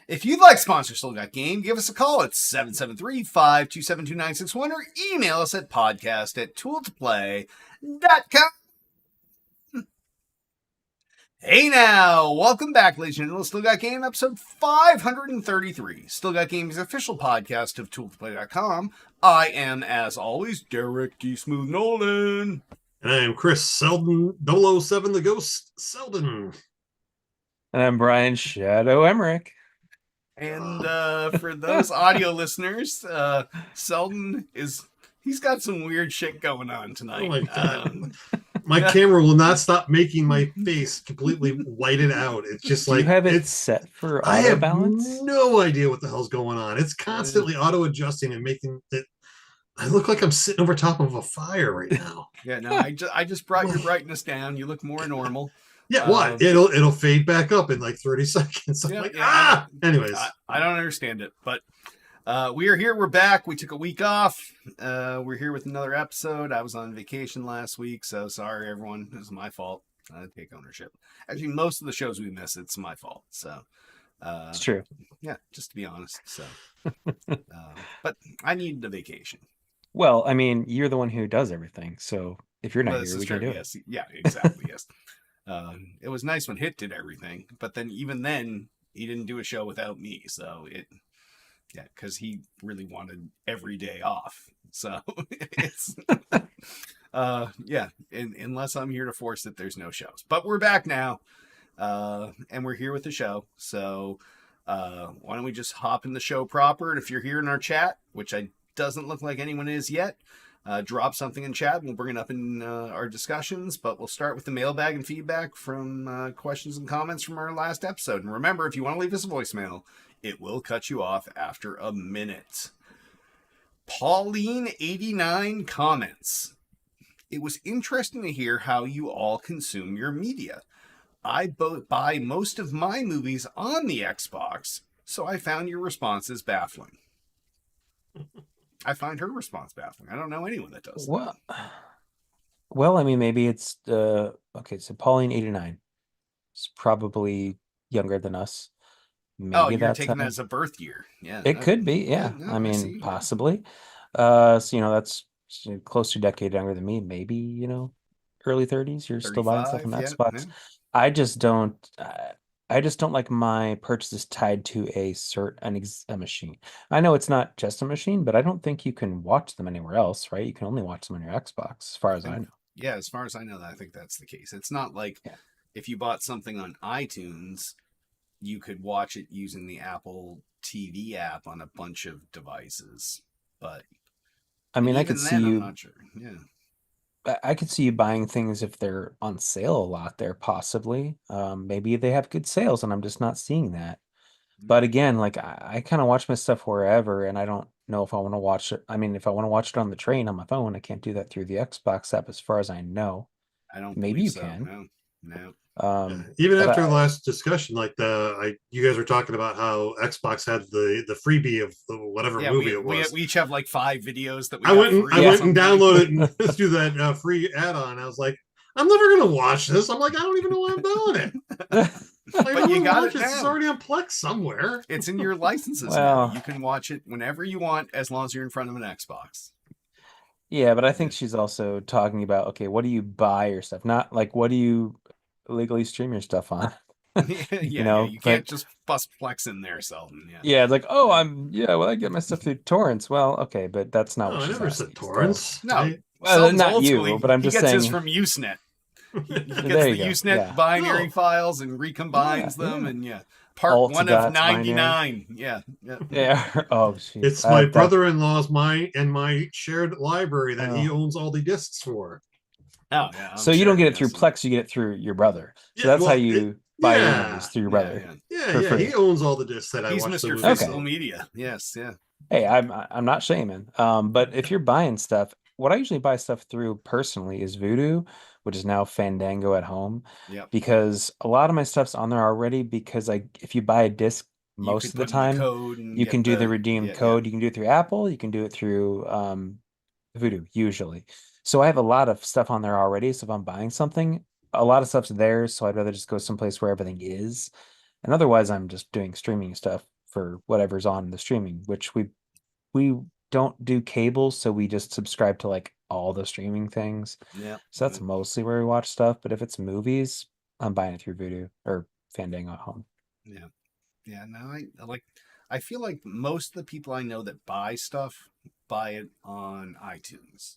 If you'd like to sponsor Still Got Game, give us a call at 773-527-2961 or email us at podcast@tooltoplay.com. Hey now, welcome back, ladies and gentlemen. Still Got Game, episode 533. Still Got Game's official podcast of tooltoplay.com. I am, as always, Derek D. Smooth Nolan. And I am Chris Selden, 007 The Ghost Selden. And I'm Brian Shadow Emmerich. And for those audio listeners, Selden he's got some weird shit going on tonight. Oh my God. My camera will not stop making my face completely whited out. It's just like... You have it set for I auto have balance? no idea what the hell's going on. It's constantly auto-adjusting and making it... I look like I'm sitting over top of a fire right now. Yeah, no, I just brought your brightness down. You look more normal. Yeah, what? It'll fade back up in like 30 seconds. I'm Anyways. I don't understand it, but we are here. We're back. We took a week off. We're here with another episode. I was on vacation last week, so sorry, everyone. It was my fault. I take ownership. Actually, most of the shows we miss, it's my fault. So it's true. Yeah, just to be honest. So, but I need the vacation. Well, I mean, you're the one who does everything. So if you're not here, we can do it. Yeah, exactly. Yes. It was nice when Hit did everything, but then even then he didn't do a show without me. So because he really wanted every day off. So it's unless I'm here to force it, there's no shows. But we're back now, and we're here with the show. So why don't we just hop in the show proper? And if you're here in our chat, which doesn't look like anyone is yet, drop something in chat and we'll bring it up in our discussions. But we'll start with the mailbag and feedback from questions and comments from our last episode. And remember, if you want to leave us a voicemail, it will cut you off after a minute. Pauline89 comments. It was interesting to hear how you all consume your media. I buy most of my movies on the Xbox, so I found your responses baffling. I find her response baffling. I don't know anyone that does. Well, I mean, maybe it's okay. So Pauline89 is probably younger than us. Maybe you're taking that as a birth year. Yeah, it could be. Yeah, I mean, possibly. So that's close to a decade younger than me. Maybe early 30s. You're still buying stuff on Xbox. Yeah. I just don't like my purchases tied to a machine. I know it's not just a machine, but I don't think you can watch them anywhere else, right? You can only watch them on your Xbox, as far as I know. Yeah, as far as I know, I think that's the case. It's not like if you bought something on iTunes, you could watch it using the Apple TV app on a bunch of devices. But I mean, I could see you. I'm not sure. Yeah. I could see you buying things if they're on sale a lot there, possibly. Maybe they have good sales and I'm just not seeing that. But again, like I kind of watch my stuff wherever, and I don't know if I want to watch it. I mean, if I want to watch it on the train on my phone, I can't do that through the Xbox app as far as I know. I don't Maybe you so. can. No. Even after the last discussion, like you guys were talking about how Xbox had the freebie of whatever movie it was. We each have like 5 videos that we. I went and downloaded and through that free add-on. I was like, I'm never gonna watch this. I'm like, I don't even know why I'm doing it. But you got it. It's already on Plex somewhere. It's in your licenses now. You can watch it whenever you want, as long as you're in front of an Xbox. Yeah, but I think she's also talking about, okay, what do you buy your stuff? Not like, what do you legally stream your stuff on? You can't just bust Plex in there, Selden. Yeah, it's like, I get my stuff through torrents. Well, okay, but that's not what she's I never asking. said torrents. No, well, not you, but I'm just saying. He gets his from Usenet. He gets the Usenet binary files and recombines them, and part Alt 1 of 99. Yeah. Oh, geez. It's my brother-in-law's and my shared library that he owns all the discs for. Oh, yeah. So you don't get it through Plex, you get it through your brother. So that's how you buy your movies, through your brother. Yeah. He owns all the discs that I watch. He's Mr. Physical Media. Yes, yeah. Hey, I'm not shaming. But if you're buying stuff, what I usually buy stuff through personally is Vudu, which is now Fandango at home. Yep. Because a lot of my stuff's on there already, because if you buy a disc most of the time, you can do the redeem code. You can do it through Apple, you can do it through Vudu usually. So I have a lot of stuff on there already. So if I'm buying something, a lot of stuff's there. So I'd rather just go someplace where everything is. And otherwise I'm just doing streaming stuff for whatever's on the streaming, which we don't do cable, so we just subscribe to like all the streaming things. Yeah. So that's mostly where we watch stuff. But if it's movies, I'm buying it through Vudu or Fandango at home. Yeah. Yeah. No, I feel like most of the people I know that buy stuff buy it on iTunes.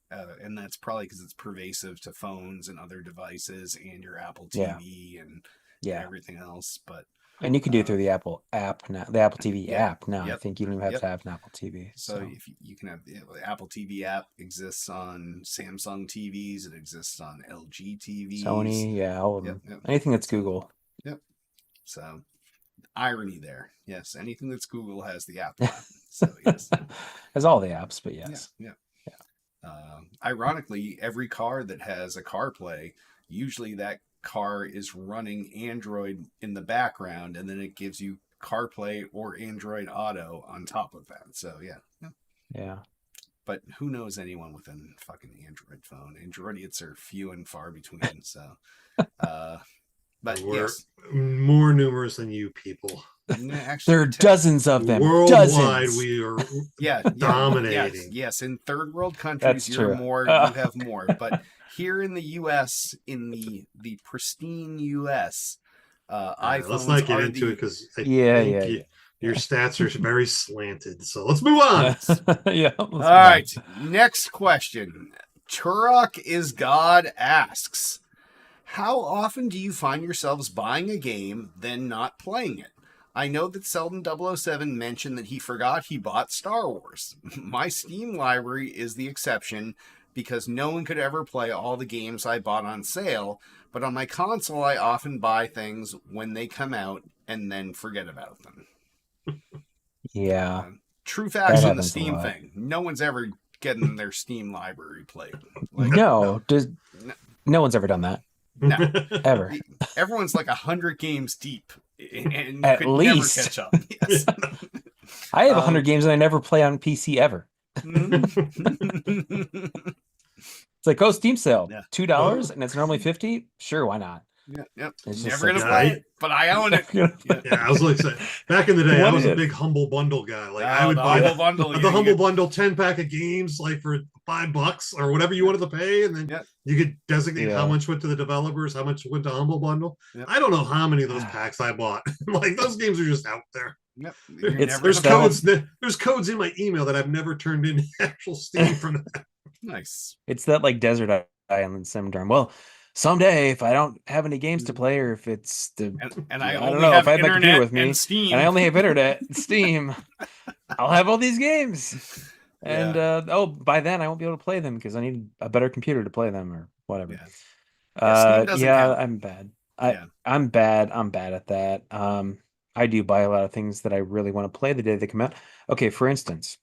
And that's probably because it's pervasive to phones and other devices and your Apple TV and everything else. But and you can do it through the Apple app now, the Apple TV app now. Yep, I think you don't even have to have an Apple TV. So if you can have the Apple TV app exists on Samsung TVs, it exists on LG TVs, Sony, all of them. Anything that's Google. Yep. So irony there. Yes, anything that's Google has the Apple app. So yes, has all the apps, but yes. Yeah. Ironically, every car that has a CarPlay, usually that car is running Android in the background, and then it gives you CarPlay or Android Auto on top of that. So yeah. But who knows anyone with a fucking Android phone? Androids are few and far between. So, but we're more numerous than you people. Actually, there are dozens of them. Worldwide, we are dominating. Yes, in third world countries, you have more. But here in the U.S., in the pristine U.S., iPhones let's not get into it because your stats are very slanted. So let's move on. All right, next question. Turok is God asks, how often do you find yourselves buying a game, then not playing it? I know that Selden 007 mentioned that he forgot he bought Star Wars. My Steam library is the exception because no one could ever play all the games I bought on sale, but on my console I often buy things when they come out and then forget about them. True facts on the Steam thing. No one's ever getting their Steam library played. No one's ever done that. No. Ever. Everyone's like 100 games deep. And at least never catch up. Yes. I have 100 games and I never play on PC ever. It's like, Steam sale, $2 and it's normally $50. Sure, why not? Yep. It's never gonna play it, but I own it. I was like, back in the day, I was a big Humble Bundle guy. Like I would buy the Humble Bundle 10-pack of games, like for $5 or whatever you wanted to pay, and then you could designate how much went to the developers, how much went to Humble Bundle. I don't know how many of those packs I bought. Like those games are just out there. Yep. There's codes. There's codes in my email that I've never turned in actual Steam from that. Nice. It's that like desert island syndrome. Well, someday, if I don't have any games to play, or if it's I don't know if I have my computer with me, and Steam, and I only have internet, and Steam, I'll have all these games, and by then I won't be able to play them because I need a better computer to play them or whatever. I'm bad. I'm bad. I'm bad at that. I do buy a lot of things that I really want to play the day they come out. Okay, for instance,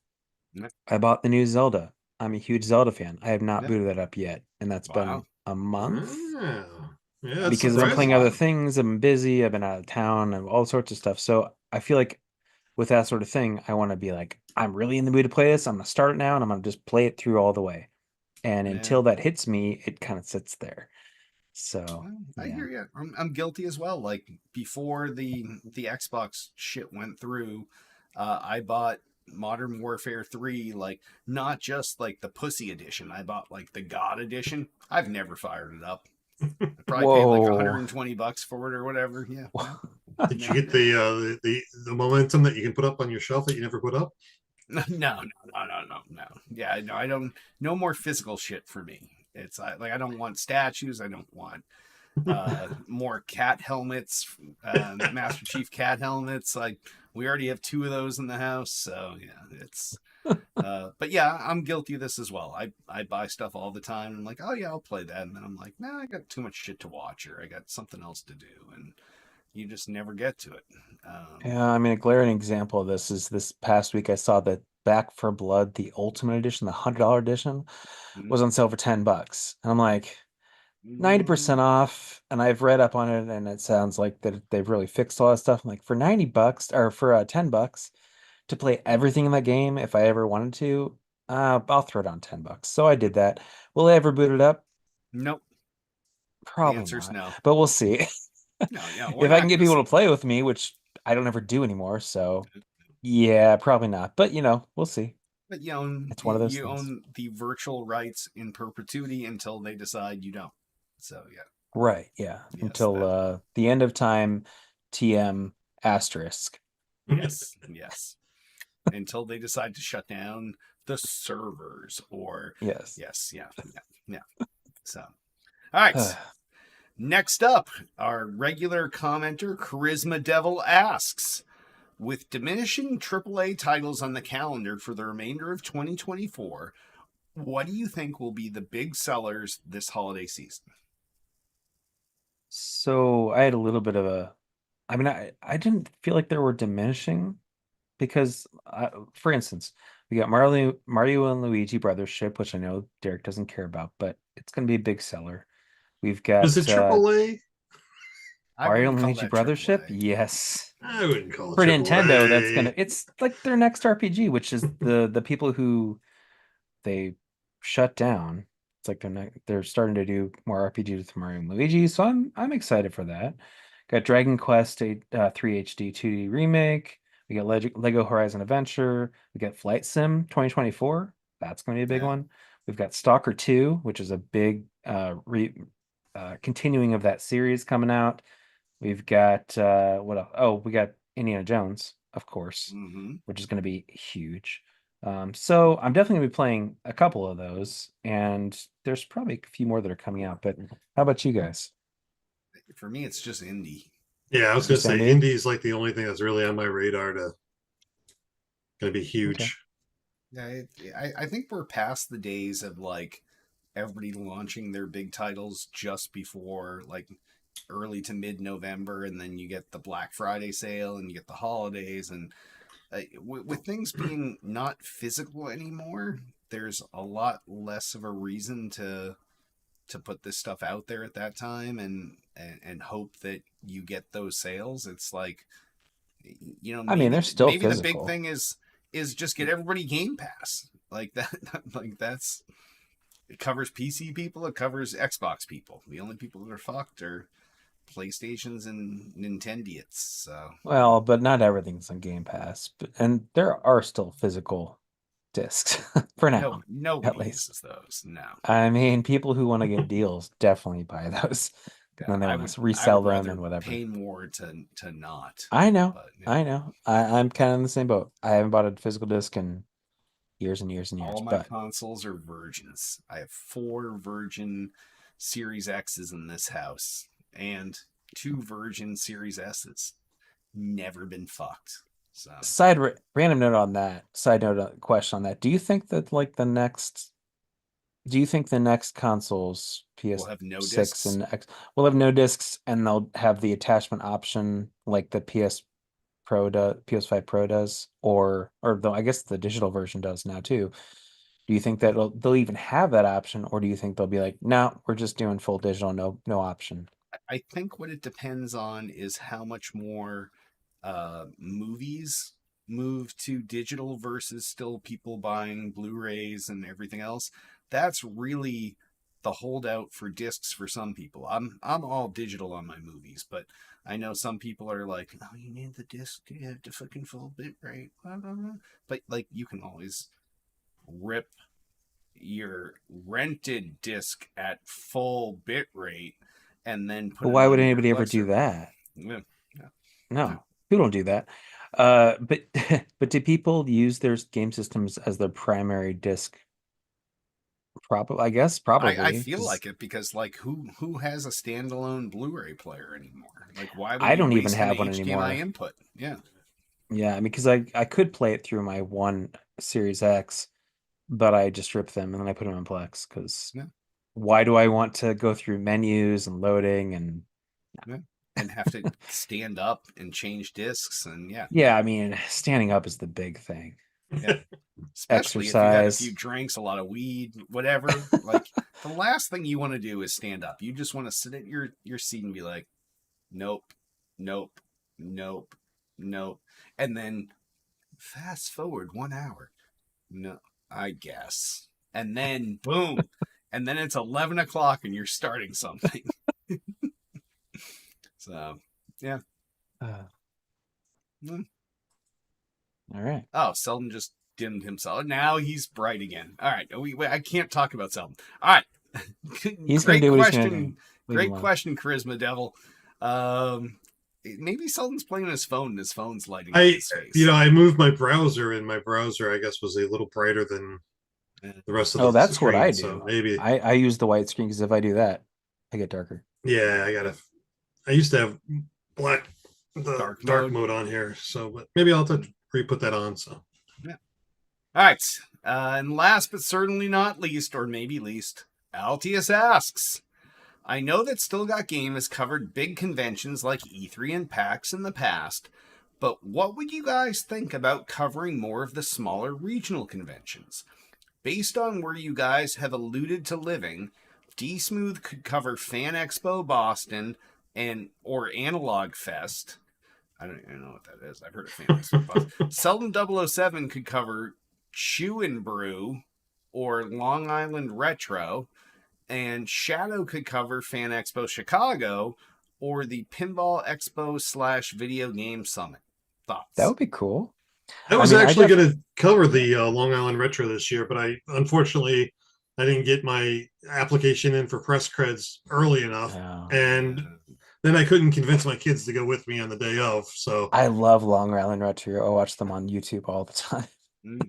I bought the new Zelda. I'm a huge Zelda fan. I have not booted that up yet, and that's been a month. Because I'm playing other things. I'm busy. I've been out of town and all sorts of stuff. So I feel like with that sort of thing, I want to be like, I'm really in the mood to play this. I'm going to start it now and I'm going to just play it through all the way. And until that hits me, it kind of sits there. So I hear you. I'm guilty as well. Like before the Xbox shit went through, I bought Modern Warfare 3, like not just like the pussy edition. I bought like the God edition. I've never fired it up. I probably paid like $120 for it or whatever. Yeah. Did you get the momentum that you can put up on your shelf that you never put up? No. Yeah, no, I don't. No more physical shit for me. It's like I don't want statues. I don't want more cat helmets, Master Chief cat helmets. Like we already have 2 of those in the house, so yeah, it's. But yeah, I'm guilty of this as well. I buy stuff all the time. I'm like, oh yeah, I'll play that, and then I'm like, nah, I got too much shit to watch, or I got something else to do, and you just never get to it. I mean, a glaring example of this is this past week I saw that Back for Blood, the Ultimate Edition, the $100 edition, was on sale for $10, and I'm like, 90% off, and I've read up on it, and it sounds like that they've really fixed a lot of stuff. I'm like, for $90 or for $10 to play everything in that game, if I ever wanted to, I'll throw it on $10. So I did that. Will I ever boot it up? Nope. Probably not. No. But we'll see. If I can get people to play with me, which I don't ever do anymore. So yeah, probably not. But we'll see. But It's one of those you things. own the virtual rights in perpetuity until they decide you don't. So yeah. Right. Yeah. Yes. Until the end of time, TM asterisk. Yes. Yes. Until they decide to shut down the servers or Yes. yes. Yeah. Yeah. Yeah. So, all right. Next up, our regular commenter, Charisma Devil, asks, with diminishing AAA titles on the calendar for the remainder of 2024, what do you think will be the big sellers this holiday season? So I had a little bit of I mean, I didn't feel like there were diminishing because, for instance, we got Mario and Luigi Brothers ship, which I know Derek doesn't care about, but it's going to be a big seller. We've Was it got AAA? I Mario wouldn't and call Luigi that Brothers ship. AAA. Yes. I wouldn't call it For Nintendo, AAA. it's like their next RPG, which is the people who they shut down. It's like they're starting to do more RPGs with Mario and Luigi, so I'm excited for that. Got Dragon Quest 3 HD 2D remake. We got Lego Horizon Adventure. We got Flight Sim 2024. That's going to be a big one. We've got Stalker 2, which is a big continuing of that series coming out. We've got what else? Oh, we got Indiana Jones, of course, which is going to be huge. So I'm definitely going to be playing a couple of those, and there's probably a few more that are coming out. But how about you guys? For me, it's just indie. Yeah, I was going to say indie is like the only thing that's really on my radar going to be huge. Okay. Yeah, I think we're past the days of like everybody launching their big titles just before like early to mid November, and then you get the Black Friday sale and you get the holidays, and with things being not physical anymore, there's a lot less of a reason to put this stuff out there at that time and hope that you get those sales. It's like, I mean, they're still maybe physical. the big thing is just get everybody Game Pass like that. Like that's, it covers PC people, it covers Xbox people. The only people that are fucked are PlayStations and Nintendians. So well, but not everything's on Game Pass, and there are still physical discs for now. Nobody uses those. No. I mean, people who want to get deals definitely buy those. Yeah, And they want to resell them and whatever. Pay more to not. I know. But, yeah. I know. I'm kind of in the same boat. I haven't bought a physical disc in years and years and years. All my consoles are virgins. I have 4 Virgin Series X's in this house and 2 Virgin Series S's. Never been fucked. So random note on that. Side note question on that. Do you think that like the next consoles, PS6 and X, will have no discs, and they'll have the attachment option like the PS5 Pro does, or though I guess the digital version does now too. Do you think that they'll even have that option, or do you think they'll be like, no, we're just doing full digital, no option? I think what it depends on is how much more movies move to digital versus still people buying Blu-rays and everything else. That's really the holdout for discs for some people. I'm all digital on my movies, but I know some people are like, oh, you need the disc, you have to fucking full bit rate, blah, blah, blah. But like you can always rip your rented disc at full bit rate and then put why would anybody ever do that? Yeah. No, people don't do that. But do people use their game systems as their primary disc? Probably, I guess. Probably. I feel like it because like who has a standalone Blu-ray player anymore? Like why would I don't even have one anymore. Input? Yeah. Yeah, because I could play it through my one Series X, but I just rip them and then I put them in Plex because why do I want to go through menus and loading and and have to stand up and change discs and yeah, I mean standing up is the big thing. Yeah. Especially if you had a few drinks, a lot of weed, whatever. Like the last thing you want to do is stand up. You just want to sit at your seat and be like, nope, nope, nope, nope. And then fast forward 1 hour. No, I guess. And then boom. And then it's 11 o'clock and you're starting something. So, yeah. Mm. All right. Oh, Selden just dimmed himself. Now he's bright again. All right. I can't talk about Selden. All right. He's going to do what he's going to do. Great question, Charisma Devil. Maybe Selden's playing on his phone and his phone's lighting up his face. I moved my browser, and my browser, I guess, was a little brighter than the rest of the that's screen, what I do. So maybe I use the white screen because if I do that, I get darker. Yeah, I used to have dark mode on here, so but maybe I'll have to re-put that on. So yeah. All right. And last but certainly not least, or maybe least, Altius asks, I know that Still Got Game has covered big conventions like E3 and PAX in the past, but what would you guys think about covering more of the smaller regional conventions? Based on where you guys have alluded to living, D-Smooth could cover Fan Expo Boston or Analog Fest. I don't even know what that is. I've heard of Fan Expo Boston. Selden 007 could cover Chew and Brew or Long Island Retro, and Shadow could cover Fan Expo Chicago or the Pinball Expo / Video Game Summit. Thoughts? That would be cool. I was actually going to cover the Long Island Retro this year, but unfortunately I didn't get my application in for press creds early enough, and then I couldn't convince my kids to go with me on the day of. So I love Long Island Retro. I watch them on YouTube all the time.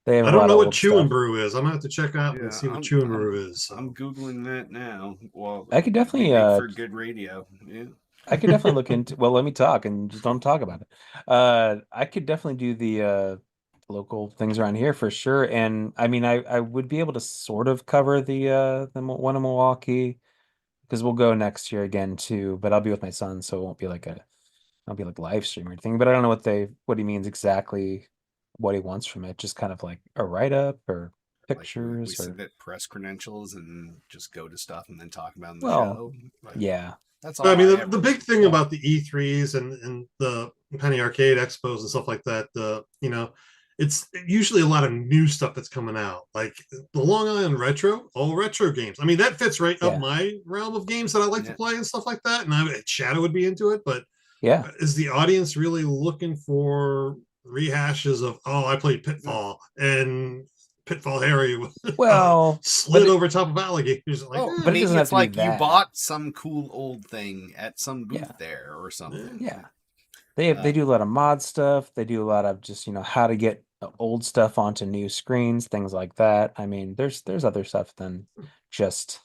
They have I don't know what Chew and Brew is. I'm gonna have to check out and see what Chew and Brew is. So. I'm googling that now. Well, I could definitely for good radio. Yeah. I could definitely look into. Well, let me talk and just don't talk about it. I could definitely do the local things around here for sure. And I mean, I would be able to sort of cover the one in Milwaukee because we'll go next year again too. But I'll be with my son, so it won't be like live stream or anything. But I don't know what he means exactly. What he wants from it, just kind of like a write-up or pictures. We submit press credentials and just go to stuff and then talk about the show. Yeah. That's all. I mean, the big thing about the E3s and the Penny Arcade Expos and stuff like that, it's usually a lot of new stuff that's coming out. Like the Long Island Retro, all retro games. I mean, that fits right up my realm of games that I like to play and stuff like that. And Shadow would be into it, but is the audience really looking for rehashes of I played Pitfall and Pitfall Harry slid over top of alligators? Like, but maybe it's like you bought some cool old thing at some booth there or something. Yeah, they do a lot of mod stuff. They do a lot of just how to get old stuff onto new screens, things like that. I mean, there's other stuff than just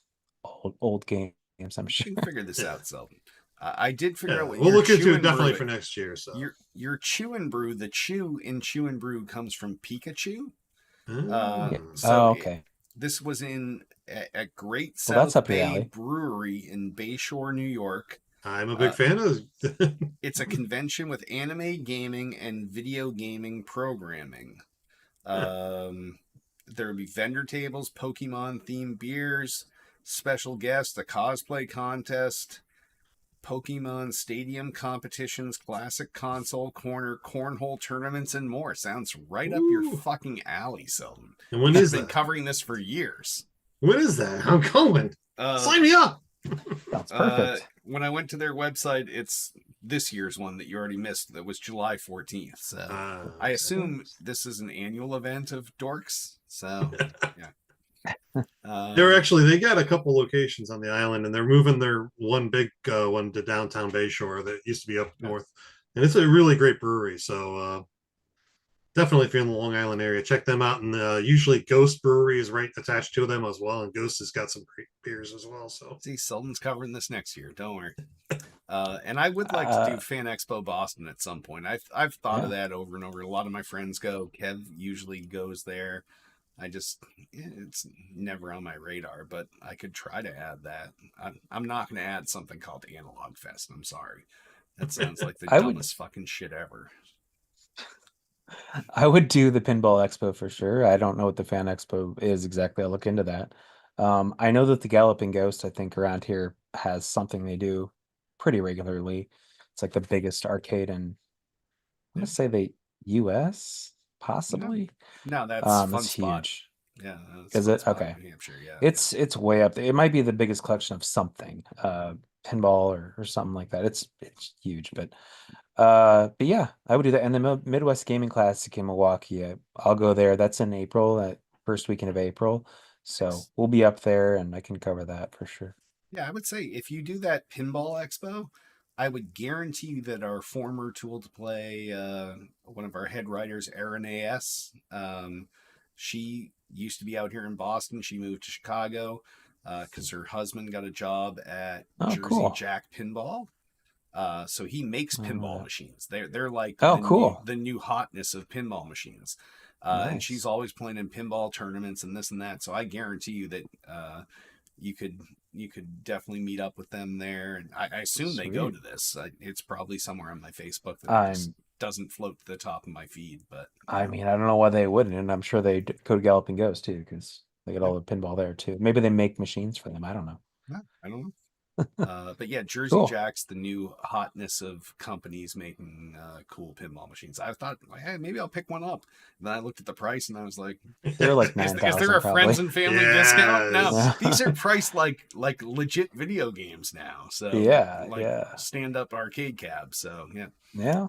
old games. I'm sure. You can figure this out, Selden. I did figure out what we'll look into it definitely for next year. So your Chew and Brew, the Chew in Chew and Brew comes from Pikachu. Okay. This was in at Great South Bay Brewery in Bayshore, New York. I'm a big fan of it. It's a convention with anime gaming and video gaming programming. There will be vendor tables, Pokemon themed beers, special guests, a cosplay contest, Pokemon stadium competitions, classic console corner, cornhole tournaments, and more. Sounds right up your fucking alley, Selden. And when is that? I've been covering this for years. When is that? I'm going. Sign me up. That's perfect. When I went to their website, it's this year's one that you already missed. That was July 14th. So I assume this is an annual event of dorks. So yeah. They got a couple locations on the island, and they're moving their one big one to downtown Bayshore that used to be up north, and it's a really great brewery. So definitely, if you're in the Long Island area, check them out. And usually Ghost Brewery is right attached to them as well, and Ghost has got some great beers as well. So see, Selden's covering this next year. Don't worry. And I would like to do Fan Expo Boston at some point. I've thought of that over and over. A lot of my friends go. Kev usually goes there. It's never on my radar, but I could try to add that. I'm not going to add something called Analog Fest. I'm sorry. That sounds like the dumbest fucking shit ever. I would do the Pinball Expo for sure. I don't know what the Fan Expo is exactly. I'll look into that. I know that the Galloping Ghost, I think, around here has something they do pretty regularly. It's like the biggest arcade in, I'm going to say the U.S., possibly. No, that's Fun it's Spot. Huge. Yeah. Is it? Okay. New Hampshire, yeah. It's way up there. It might be the biggest collection of something, pinball or something like that. It's huge, but But yeah, I would do that. And the Midwest Gaming Classic in Milwaukee, I'll go there. That's in April, that first weekend of April. So Nice. we'll be up there and I can cover that for sure. Yeah, I would say if you do that pinball expo, I would guarantee you that our former Tool to Play, one of our head writers, Erin A.S., she used to be out here in Boston. She moved to Chicago because her husband got a job at Oh, Jersey cool. Jack Pinball. So he makes pinball machines. They're like cool. the new hotness of pinball machines. And she's Nice. always playing in pinball tournaments and this and that. So I guarantee you that you could definitely meet up with them there. And I assume they go Sweet. to this. It's probably somewhere on my Facebook that I'm doesn't float to the top of my feed. But I mean, I don't know why they wouldn't, and I'm sure they go to Galloping Ghost too, because they get yeah, all the pinball there too. Maybe they make machines for them. I don't know. yeah, I don't know. But yeah, Jersey Cool. Jack's the new hotness of companies making cool pinball machines. I thought, hey, maybe I'll pick one up. And then I looked at the price and I was like, They're like is 9,000 there a probably. friends and family discount? No, Yeah. these are priced like legit video games now. So like Yeah. stand up arcade cabs. So yeah. Yeah.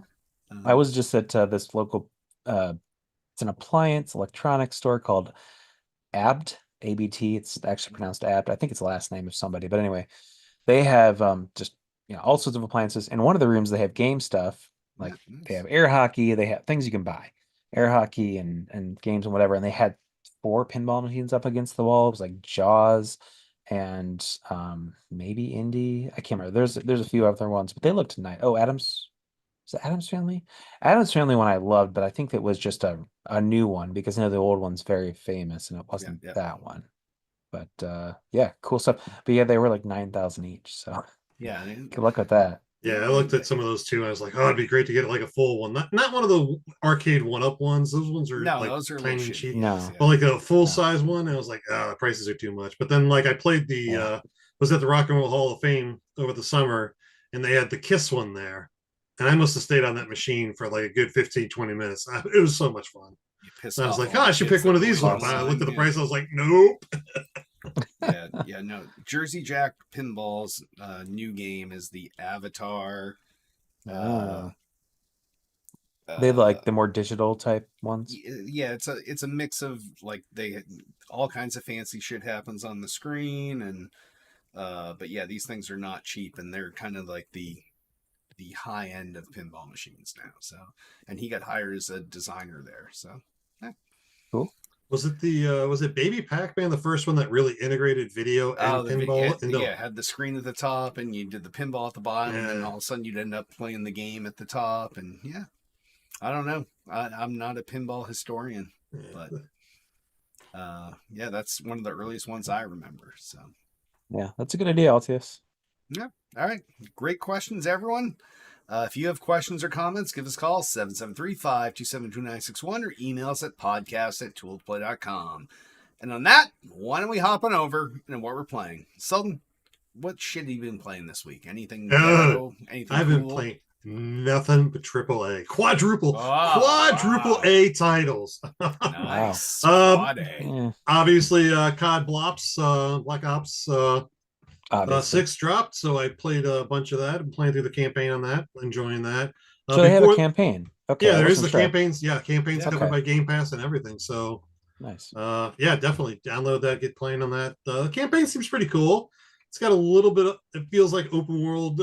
I was just at this local it's an appliance electronics store called ABT, ABT. It's actually pronounced ABT. I think it's the last name of somebody, but anyway, they have just all sorts of appliances. In one of the rooms, they have game stuff. Like nice. they have air hockey, they have things you can buy, air hockey and games and whatever. And they had 4 pinball machines up against the wall. It was like Jaws and maybe Indy. I can't remember. There's a few other ones, but they looked nice. Oh, is it Adam's Family? Adam's Family one I loved, but I think it was just a new one because I know the old one's very famous and it wasn't that one. But yeah, cool stuff. But yeah, they were like 9,000 each. So yeah, good luck with that. Yeah, I looked at some of those too. I was like, oh, it'd be great to get like a full one, not one of the arcade one-up ones. Those ones are like those are tiny and cheap. No, but like a full-size one, I was like, the prices are too much. But then like I played was at the Rock and Roll Hall of Fame over the summer, and they had the Kiss one there, and I must have stayed on that machine for like a good 15, 20 minutes. It was so much fun. I was like, I should pick one of these up. I looked at the price. I was like, nope. No. Jersey Jack Pinball's new game is the Avatar. They like the more digital type ones. Yeah, it's a mix of like all kinds of fancy shit happens on the screen, and but yeah, these things are not cheap, and they're kind of like the high end of pinball machines now. So, and he got hired as a designer there. So, yeah. Cool. Was it Baby Pac-Man, the first one that really integrated video and pinball? Had the screen at the top, and you did the pinball at the bottom, and then all of a sudden you'd end up playing the game at the top, and yeah. I don't know. I'm not a pinball historian, but that's one of the earliest ones I remember. So yeah, that's a good idea, Altius. Yeah. All right. Great questions, everyone. If you have questions or comments, give us a call, 773-527-2961, or email us at podcast@tooltoplay.com. And on that, why don't we hop on over into what we're playing? Sultan, what shit have you been playing this week? Anything anything I've cool? Been playing nothing but AAA, quadruple A titles. Nice. Obviously, COD Blops, Black Ops 6 dropped, so I played a bunch of that. I'm playing through the campaign on that, enjoying that. So they have a campaign. Okay. Yeah, there is the campaigns. Yeah, campaigns covered by Game Pass and everything. So nice. Yeah, definitely download that, get playing on that. The campaign seems pretty cool. It's got a little bit of, it feels like open world.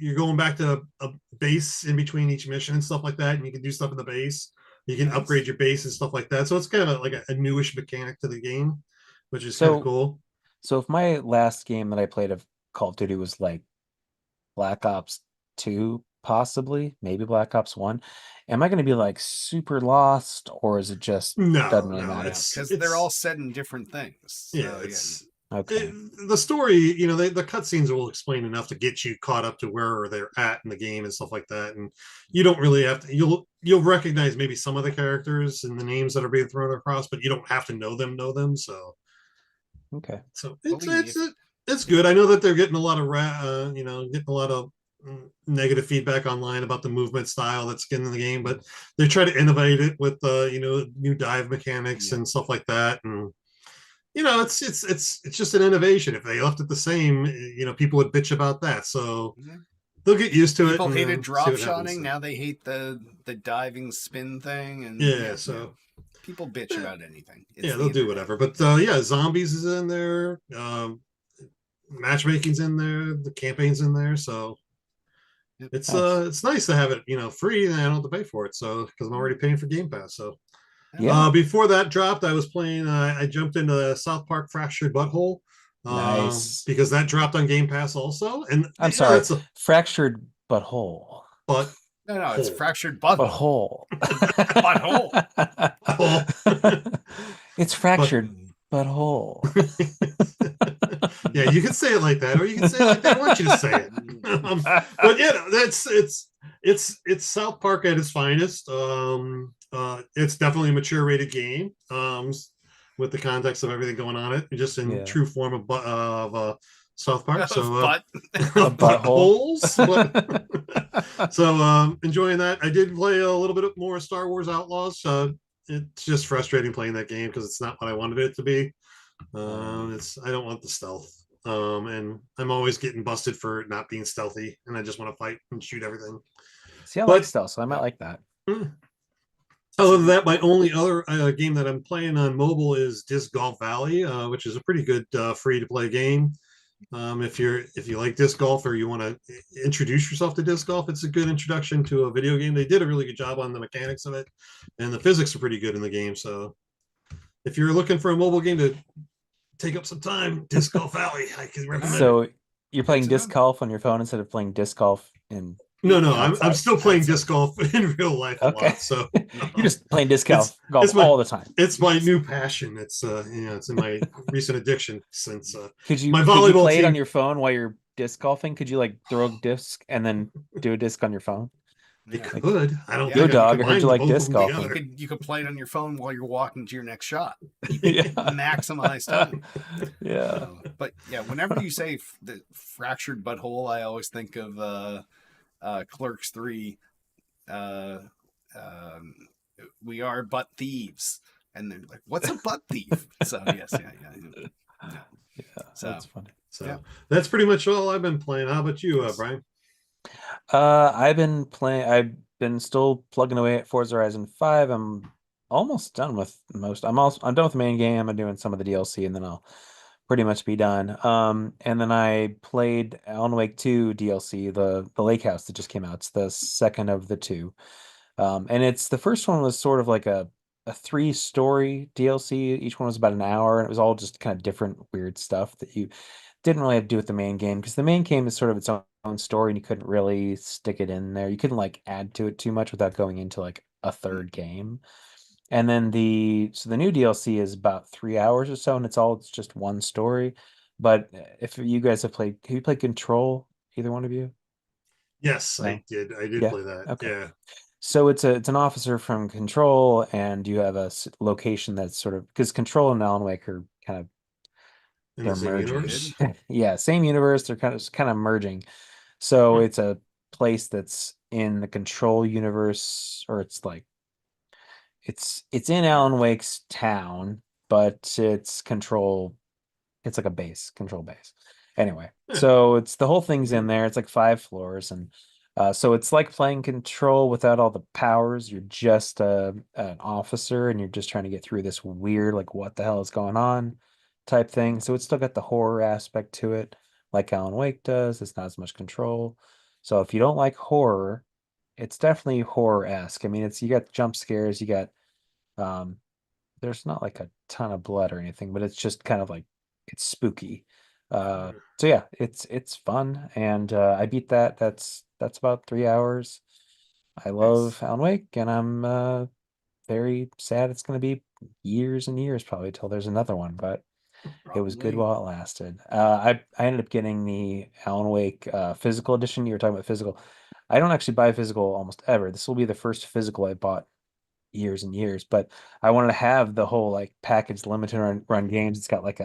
You're going back to a base in between each mission and stuff like that, and you can do stuff in the base. You can upgrade your base and stuff like that. So it's kind of like a newish mechanic to the game, which is kind of cool. So if my last game that I played of Call of Duty was like Black Ops 2, possibly, maybe Black Ops 1, am I going to be like super lost, or is it just doesn't really matter? Because they're all set in different things. So, yeah, the story, the cutscenes will explain enough to get you caught up to where they're at in the game and stuff like that, and you don't really have to. You'll recognize maybe some of the characters and the names that are being thrown across, but you don't have to know them. So okay, so it's good. I know that they're getting a lot of negative feedback online about the movement style that's in the game, but they try to innovate it with new dive mechanics and stuff like that, and it's just an innovation. If they left it the same, people would bitch about that. So they'll get used to People it. Hated drop shotting. Now they hate the diving spin thing. And people bitch about anything. They'll do whatever. But zombies is in there. Matchmaking's in there. The campaign's in there. So it's nice to have it, free, and I don't have to pay for it. So because I'm already paying for Game Pass. So before that dropped, I was playing. I jumped into South Park Fractured Butthole. Nice. Because that dropped on Game Pass also. And I'm sorry, fractured butthole. But no, it's fractured butthole. Butthole. It's fractured butthole. Yeah, you can say it like that, or you can say it like they want you to say it. But it's South Park at its finest. It's definitely a mature rated game. With the context of everything going on it, just in true form of South Park. So buttholes. So enjoying that. I did play a little bit more Star Wars Outlaws. It's just frustrating playing that game because it's not what I wanted it to be. I don't want the stealth. And I'm always getting busted for not being stealthy, and I just want to fight and shoot everything. See, I like stealth, so I might like that. Other than that, my only other game that I'm playing on mobile is Disc Golf Valley, which is a pretty good free to play game. If you like disc golf or you want to introduce yourself to disc golf, it's a good introduction to a video game. They did a really good job on the mechanics of it, and the physics are pretty good in the game. So if you're looking for a mobile game to take up some time, Disc Golf Valley, I can recommend. So you're playing disc golf on your phone instead of playing disc golf in. No, I'm still playing disc golf in real life a lot. So you're just playing disc golf all the time. It's my new passion. It's it's in my recent addiction since could you play it on your phone while you're disc golfing? Could you like throw a disc and then do a disc on your phone? You could. I don't. Yo, dog. I heard you like disc golfing. You could play it on your phone while you're walking to your next shot. Maximize time. Yeah. But whenever you say the fractured butthole, I always think of Clerks 3. We are butt thieves, and they're like, "What's a butt thief?" So yes, So that's funny. So that's pretty much all I've been playing. How about you, Brian? I've been still plugging away at Forza Horizon 5. I'm almost done with most. I'm done with the main game. I'm doing some of the DLC, and then I'll pretty much be done. And then I played Alan Wake 2 DLC, the Lake House that just came out. It's the second of the two. And it's the first one was sort of like a 3-story DLC. Each one was about an hour, and it was all just kind of different weird stuff that you didn't really have to do with the main game, because the main game is sort of its own story, and you couldn't really stick it in there. You couldn't like add to it too much without going into like a third game. And then the new DLC is about 3 hours or so, and it's just one story. But if you guys have you played Control? Either one of you? Yes, no? I did play that. Okay. Yeah. So it's an officer from Control, and you have a location that's sort of, because Control and Alan Wake are kind of they're merging. Yeah, same universe. They're kind of merging. So it's a place that's in the Control universe, or it's in Alan Wake's town, but it's Control. It's like a Control base. Anyway, so it's the whole thing's in there. It's like 5 floors, and so it's like playing Control without all the powers. You're just an officer, and you're just trying to get through this weird, like, what the hell is going on type thing. So it's still got the horror aspect to it, like Alan Wake does. It's not as much Control. So if you don't like horror, it's definitely horror-esque. I mean, you got jump scares, you got there's not like a ton of blood or anything, but it's just kind of like, it's spooky. So yeah, it's fun, and I beat that. That's about 3 hours. I love Alan Wake, and I'm very sad it's going to be years and years probably till there's another one, but it was good while it lasted. I ended up getting the Alan Wake physical edition. You were talking about physical. I don't actually buy physical almost ever. This will be the first physical I bought years and years, but I wanted to have the whole like package limited run games. It's got like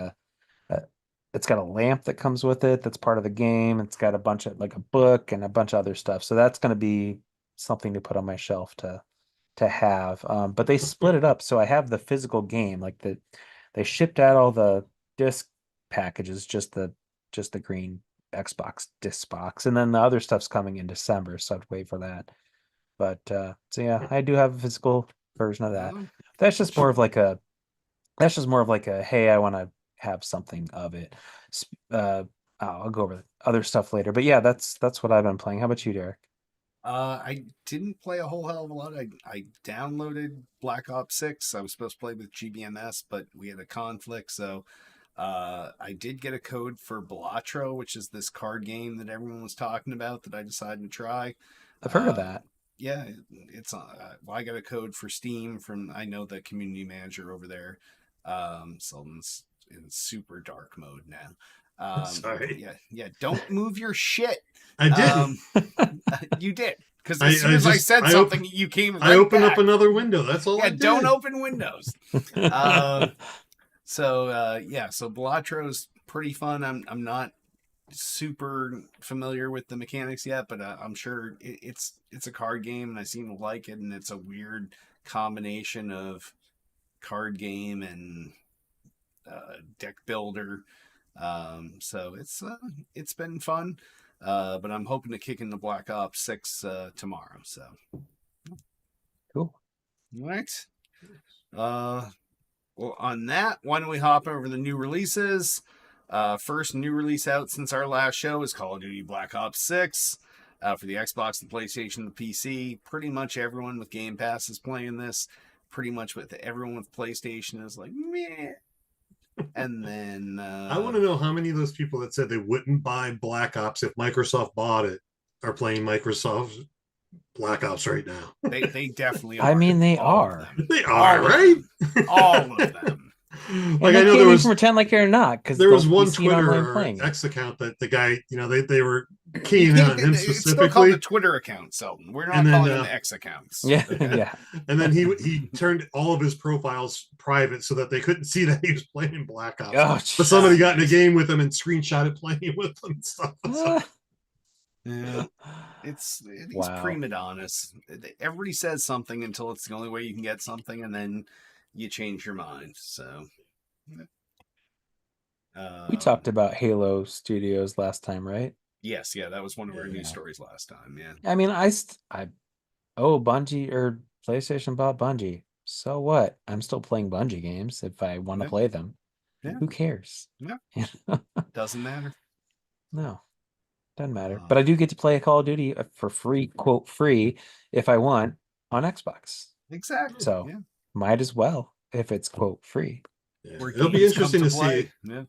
it's got a lamp that comes with it that's part of the game. It's got a bunch of like a book and a bunch of other stuff. So that's going to be something to put on my shelf to have. But they split it up, so I have the physical game. Like they shipped out all the disc packages, just the green Xbox disc box, and then the other stuff's coming in December, so I'd wait for that. But so yeah, I do have a physical version of that. That's just more of like a hey, I want to have something of it. I'll go over other stuff later. But yeah, that's what I've been playing. How about you, Derek? I didn't play a whole hell of a lot. I downloaded Black Ops 6. I was supposed to play with GBMS, but we had a conflict, so I did get a code for Balatro, which is this card game that everyone was talking about that I decided to try. I've heard of that. Yeah, it's well, I got a code for Steam from, I know, the community manager over there. So it's in super dark mode now. Sorry. Yeah. Don't move your shit. I did. You did, because as soon as I said something, you came. Right I opened back. up another window. That's all. Yeah, don't open windows. So Belatro's pretty fun. I'm not super familiar with the mechanics yet, but I'm sure it's a card game, and I seem to like it, and it's a weird combination of card game and deck builder. So it's been fun, but I'm hoping to kick into Black Ops 6 tomorrow. So cool. All right. Well, on that, why don't we hop over the new releases? First new release out since our last show is Call of Duty Black Ops 6 for the Xbox, the PlayStation, the PC. Pretty much everyone with Game Pass is playing this. Pretty much with everyone with PlayStation is like, meh. And then I want to know how many of those people that said they wouldn't buy Black Ops if Microsoft bought it are playing Microsoft Black Ops right now. They definitely are. I mean, they are. They are, right? All of them. Like, I know there was pretend like you're not, because there was one Twitter or X account that the guy, they were keying in on him specifically. It's still called a Twitter account, so we're not calling them X accounts. Yeah, yeah. And then he turned all of his profiles private so that they couldn't see that he was playing Black Ops. Oh, but somebody got in a game with him and screenshotted playing with him and stuff. Yeah, it's prima donnas. Everybody says something until it's the only way you can get something, and then you change your mind. So we talked about Halo Studios last time, right? Yes, yeah, that was one of our news stories last time. Yeah, I mean, Bungie or PlayStation bought Bungie. So what? I'm still playing Bungie games if I want to play them. Yeah. Who cares? Yeah, doesn't matter. No, doesn't matter. But I do get to play Call of Duty for free, quote free, if I want on Xbox. Exactly. So might as well if it's quote free. Yeah. It'll be interesting to see. Yeah.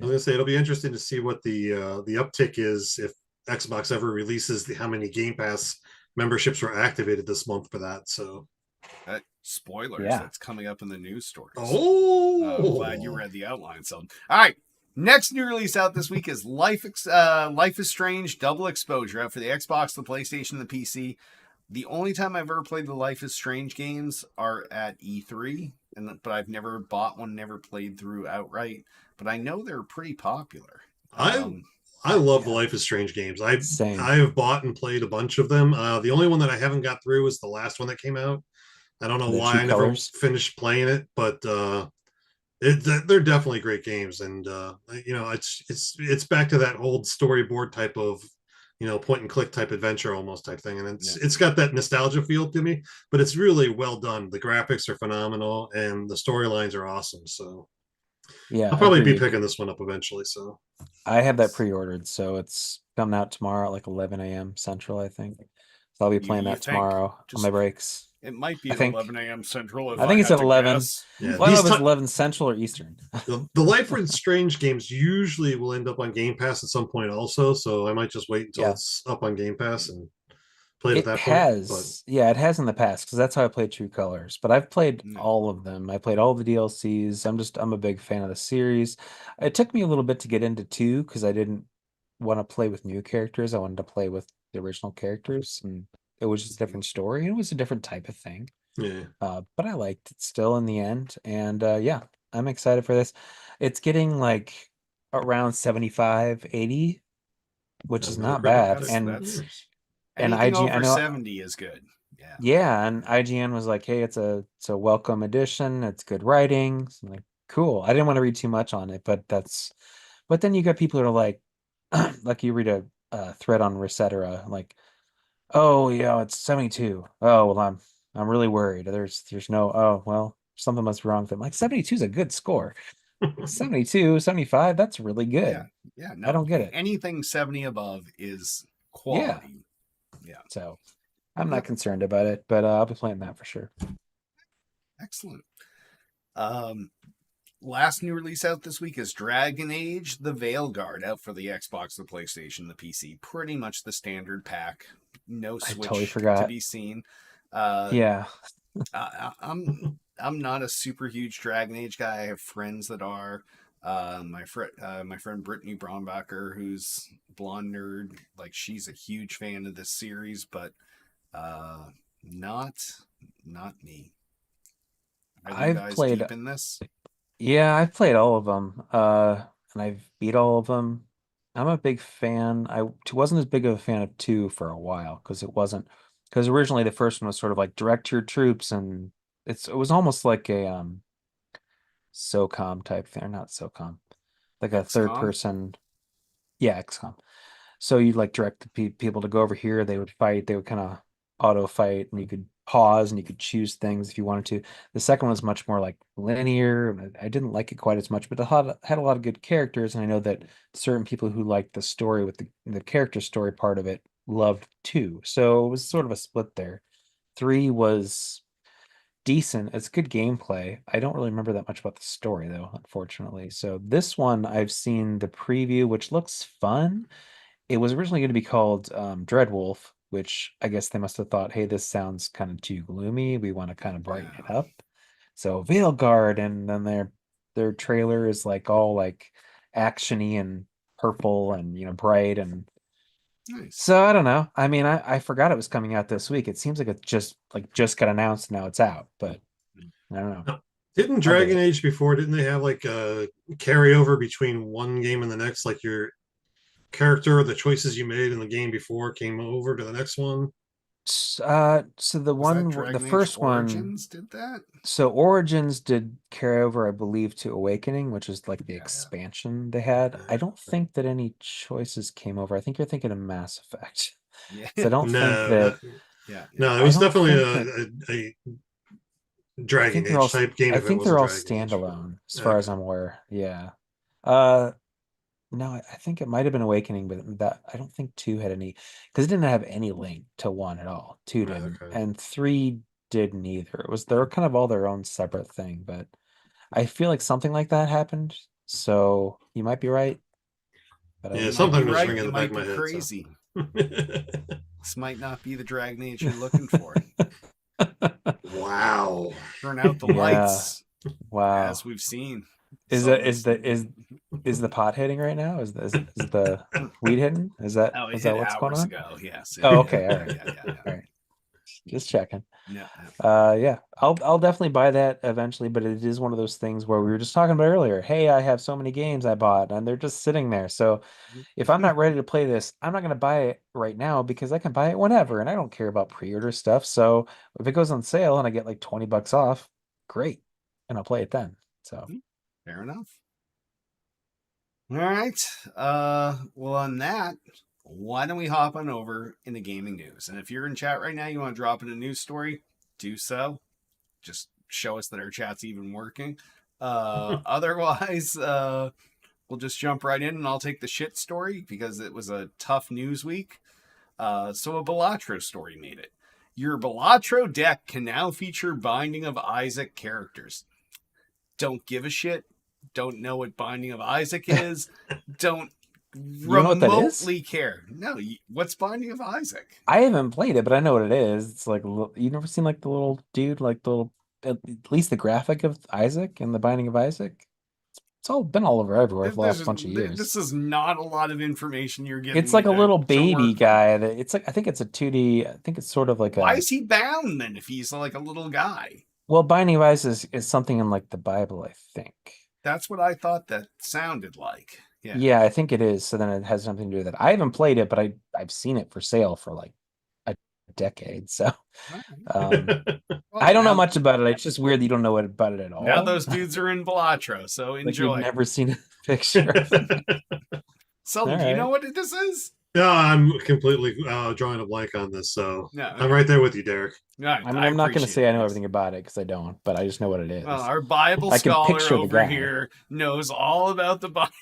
I was gonna say it'll be interesting to see what the uptick is if Xbox ever releases how many Game Pass memberships were activated this month for that. So spoilers, that's coming up in the news stories. Oh, glad you read the outline. So, all right, next new release out this week is Life is Strange Double Exposure out for the Xbox, the PlayStation, the PC. The only time I've ever played the Life is Strange games are at E3, but I've never bought one, never played through outright. But I know they're pretty popular. I love the Life is Strange games. I have bought and played a bunch of them. The only one that I haven't got through is the last one that came out. I don't know why I never finished playing it, but they're definitely great games. And it's back to that old storyboard type of point and click type adventure almost type thing, and it's got that nostalgia feel to me. But it's really well done. The graphics are phenomenal, and the storylines are awesome. So yeah, I'll probably be picking this one up eventually. So I have that pre-ordered, so it's coming out tomorrow at like 11 a.m. Central, I think. So I'll be playing that tomorrow on my breaks. It might be at 11 a.m. Central. I think it's at 11. Yeah, well, I don't know if it's 11 Central or Eastern. The Life is Strange games usually will end up on Game Pass at some point also, so I might just wait until it's up on Game Pass and play it at that point. Yeah, it has in the past, because that's how I played True Colors. But I've played all of them. I played all the DLCs. I'm a big fan of the series. It took me a little bit to get into 2 because I didn't want to play with new characters. I wanted to play with the original characters, and it was just a different story. It was a different type of thing. Yeah. But I liked it still in the end. And I'm excited for this. It's getting like around 75, 80, which is not bad. And IGN, over 70 is good. Yeah. Yeah, and IGN was like, "Hey, it's a welcome addition. It's good writing." So I'm like, cool. I didn't want to read too much on it, but then you got people who are like, like you read a thread on Resetera, like, oh, it's 72. Oh, well, I'm really worried. There's no, oh, well, something must be wrong with it. Like 72 is a good score. 72, 75, that's really Yeah. good. Yeah. I No, don't get it. anything 70 above is Yeah. quality. Yeah. So I'm not Yep. concerned about it, but I'll be playing that for sure. Excellent. Last new release out this week is Dragon Age: The Veilguard, out for the Xbox, the PlayStation, the PC. Pretty much the standard pack. No I Switch totally to forgot. be seen. Yeah. I'm not a super huge Dragon Age guy. I have friends that are. My friend Brittany Braunbacher, who's blonde nerd, like she's a huge fan of this series, but not me. Are you I've guys played deep in this? Yeah, I've played all of them. And I've beat all of them. I'm a big fan. I wasn't as big of a fan of 2 for a while because originally the first one was sort of like direct your troops, and it was almost like a SOCOM type thing, or not SOCOM, like a third XCOM? person, yeah, XCOM. So you'd like direct the people to go over here. They would fight. They would kind of auto fight, and you could pause and you could choose things if you wanted to. The second one was much more like linear. And I didn't like it quite as much, but it had a lot of good characters, and I know that certain people who liked the story with the character story part of it loved 2. So it was sort of a split there. 3 was decent. It's good gameplay. I don't really remember that much about the story though, unfortunately. So this one I've seen the preview, which looks fun. It was originally going to be called Dreadwolf, which I guess they must have thought, hey, this sounds kind of too gloomy. We want to kind of brighten it Yeah. up. So Veilguard, and then their trailer is like all like actiony and purple and bright, and Nice. so I don't know. I mean, I forgot it was coming out this week. It seems like it just got announced, now it's out, but I don't know. Didn't Dragon Age before, didn't they have like a carryover between one game and the next? Like your character or the choices you made in the game before came over to the next one? So the Dragon Age first one, Origins did that? so Origins did carry over, I believe, to Awakening, which is like the Yeah. expansion they had. I don't think that any choices came over. I think you're thinking of Mass Effect. Yeah. So I don't think that. Yeah. No, it was definitely a Dragon Age type game. I If it think was a they're all Dragon Age, standalone, as far as I'm aware. Yeah. No, I think it might have been Awakening, but that I don't think 2 had any, because it didn't have any link to 1 at all. 2 didn't, okay. and 3 didn't either. They were kind of all their own separate thing, but I feel like something like that happened. So you might be right, but Yeah, You might something be was right. ringing You in the back might of my be head. crazy. So. This might not be the Dragon Age you're looking for. Wow. Turn out the Yeah. lights. Wow. As we've seen. Is the pot hitting right now? Is the weed hitting? Is that what's going on? Ago, yes. Oh, okay, all right. Yeah. All right. Just checking. No. Yeah, I'll definitely buy that eventually, but it is one of those things where we were just talking about earlier. Hey, I have so many games I bought and they're just sitting there. So if I'm not ready to play this, I'm not going to buy it right now because I can buy it whenever, and I don't care about pre-order stuff. So if it goes on sale and I get like $20 off, great, and I'll play it then. So fair enough. All right. Well, on that, why don't we hop on over into gaming news? And if you're in chat right now, you want to drop in a news story, do so. Just show us that our chat's even working. Otherwise, we'll just jump right in, and I'll take the shit story because it was a tough news week. So a Balatro story made it. Your Balatro deck can now feature Binding of Isaac characters. Don't give a shit. Don't know what Binding of Isaac is. Don't remotely care. No, what's Binding of Isaac? I haven't played it, but I know what it is. It's like, you never seen like the little dude, like the little, at least the graphic of Isaac and the Binding of Isaac. It's all been all over everywhere for the last bunch of years. This is not a lot of information you're getting. It's like a little baby guy. It's like, I think it's a 2D. I think it's sort of like Why is he bound then if he's like a little guy? Well, Binding of Isaac is something in like the Bible, I think. That's what I thought that sounded like. Yeah, I think it is. So then it has something to do with it. I haven't played it, but I've seen it for sale for like a decade. So I don't know much about it. It's just weird that you don't know about it at all. Now those dudes are in Balatro, so enjoy. Like you've never seen a picture of it. Seldon, do you know what this is? No, I'm completely drawing a blank on this, so I'm right there with you, Derek. I'm not going to say I know everything about it because I don't, but I just know what it is. Well, our Bible scholar over here knows all about the Bible.